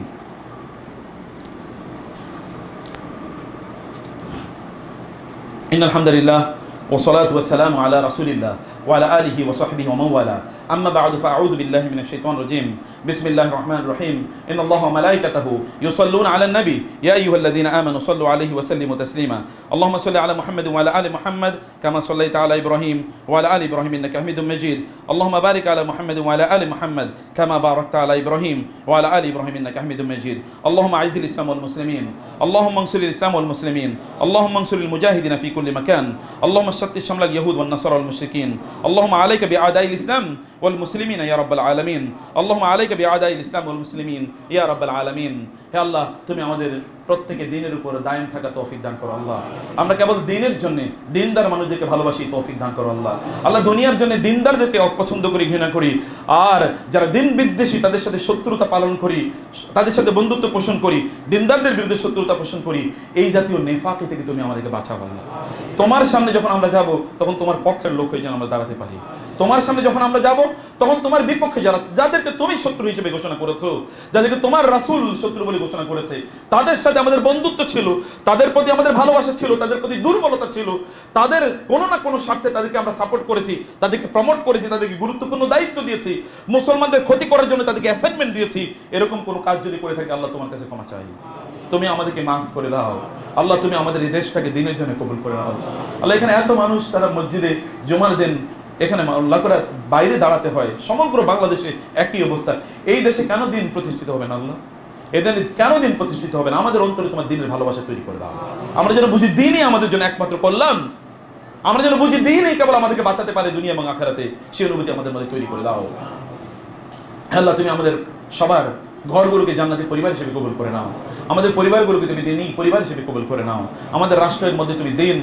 ইন্নাল হামদুলিল্লাহ والصلاة والسلام على رسول الله وعلى آله وصحبه ومن والاه أما بعد فأعوذ بالله من الشيطان الرجيم بسم الله الرحمن الرحيم إن الله وملائكته يصلون على النبي يا أيها الذين آمنوا صلوا عليه وسلموا تسليما اللهم صل على محمد وعلى آل محمد كما صليت على إبراهيم وعلى آل إبراهيم إنك حميد مجيد اللهم بارك على محمد وعلى آل محمد كما باركت على إبراهيم وعلى آل إبراهيم إنك حميد مجيد اللهم أعز الإسلام والمسلمين اللهم انصر الإسلام والمسلمين اللهم انصر المجاهدين في كل مكان اللهم شتت شمل اليهود والنصارى والمشركين اللهم عليك بأعداء الإسلام والمسلمين يا رب العالمين اللهم عليك بأعداء الإسلام والمسلمين يا رب العالمين হে আল্লাহ তুমি আমাদের প্রত্যেককে দ্বীনের উপর দায়েম থাকার তৌফিক দান করো আল্লাহ আমরা কেবল দ্বীনের জন্য দ্বীনদার মানুষদেরকে ভালোবাসি তৌফিক দান করো আল্লাহ আল্লাহ দুনিয়ার জন্য দ্বীনদারদেরকে অপছন্দ করি ঘৃণা করি আর যারা দ্বীন বিদ্বেষী তাদের সাথে শত্রুতা পালন করি তাদের সাথে বন্ধুত্ব পোষণ করি দ্বীনদারদের বিরুদ্ধে শত্রুতা পোষণ করি এই জাতীয় নেফাকি থেকে তুমি আমাদেরকে বাঁচাও আল্লাহ তোমার সামনে যখন আমরা যাব তখন তোমার পক্ষের লোক হয়ে যেন আমরা দাঁড়াতে পারি তোমার সামনে যখন আমরা যাব তখন তোমার বিপক্ষে যারা যাদেরকে তুমি শত্রু হিসেবে ঘোষণা করেছো যাদেরকে তোমার রাসূল শত্রু বলে ঘোষণা করেছে তাদের সাথে আমাদের বন্ধুত্ব ছিল তাদের প্রতি আমাদের ভালোবাসা ছিল তাদের প্রতি দুর্বলতা ছিল তাদের কোনো না কোনো স্বার্থে তাদেরকে আমরা সাপোর্ট করেছি তাদেরকে প্রমোট করেছি তাদেরকে গুরুত্বপূর্ণ দায়িত্ব দিয়েছি মুসলমানদের ক্ষতি করার জন্য তাদেরকে অ্যাসাইনমেন্ট দিয়েছি এরকম কোনো কাজ যদি করে থাকে আল্লাহ তোমার কাছে ক্ষমা চাই তুমি আমাদেরকে মাফ করে দাও আল্লাহ তুমি আমাদের এই দেশটাকে দিনের জন্য কবুল করে নাও আল্লাহ এখানে এত মানুষ তারা মসজিদে জুমার দিন এখানে আল্লাহ করে বাইরে দাঁড়াতে হয় সমগ্র বাংলাদেশে একই অবস্থা এই দেশে কেন দিন প্রতিষ্ঠিত হবে না আল্লাহ এদের কেন দিন প্রতিষ্ঠিত হবে না আমাদের অন্তরে তোমার দিনের ভালোবাসা তৈরি করে দাও আমরা যেন বুঝি দিনই আমাদের জন্য একমাত্র কল্যাণ আমরা যেন বুঝি দিনই কেবল আমাদেরকে বাঁচাতে পারে দুনিয়া এবং আখিরাতে সেই অনুভূতি আমাদের মধ্যে তৈরি করে দাও আল্লাহ তুমি আমাদের সবার ঘরগুলোকে জান্নাতি পরিবার হিসেবে কবুল করে নাও আমাদের পরিবারগুলোকে তুমি দিনই পরিবার হিসেবে কবুল করে নাও আমাদের রাষ্ট্রের মধ্যে তুমি দিন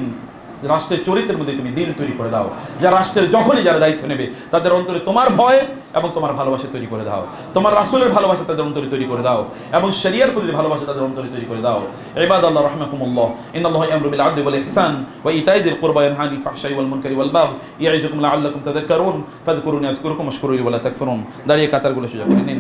রাষ্ট্রের চরিত্রের মধ্যে তুমি দিন তৈরি করে দাও যারা রাষ্ট্রের যখনই যারা দায়িত্ব নেবে তাদের অন্তরে তোমার ভয় এবং তোমার ভালোবাসা তৈরি করে দাও তোমার রাসূলের ভালোবাসা তাদের অন্তরে তৈরি করে দাও এবং শরিয়ার প্রতি ভালোবাসা তাদের অন্তরে তৈরি করে দাও ইবাদাল্লাহ রাহমাকুমুল্লাহ ইন্নাল্লাহা ইয়ামুরু বিল আদলি ওয়াল ইহসান ওয়া ইতাই যিল কুরবা ওয়া ইয়ানহা আনিল ফাহশাই ওয়াল মুনকারি ওয়াল বাগই ইয়াইযুকুম লাআল্লাকুম তাযাক্কারুন ফাযকুরুনি আযকুরুকুম ওয়াশকুরু লি ওয়া লা তাকফুরুন দাঁড়িয়ে কাতারগুলো সোজা করে নিন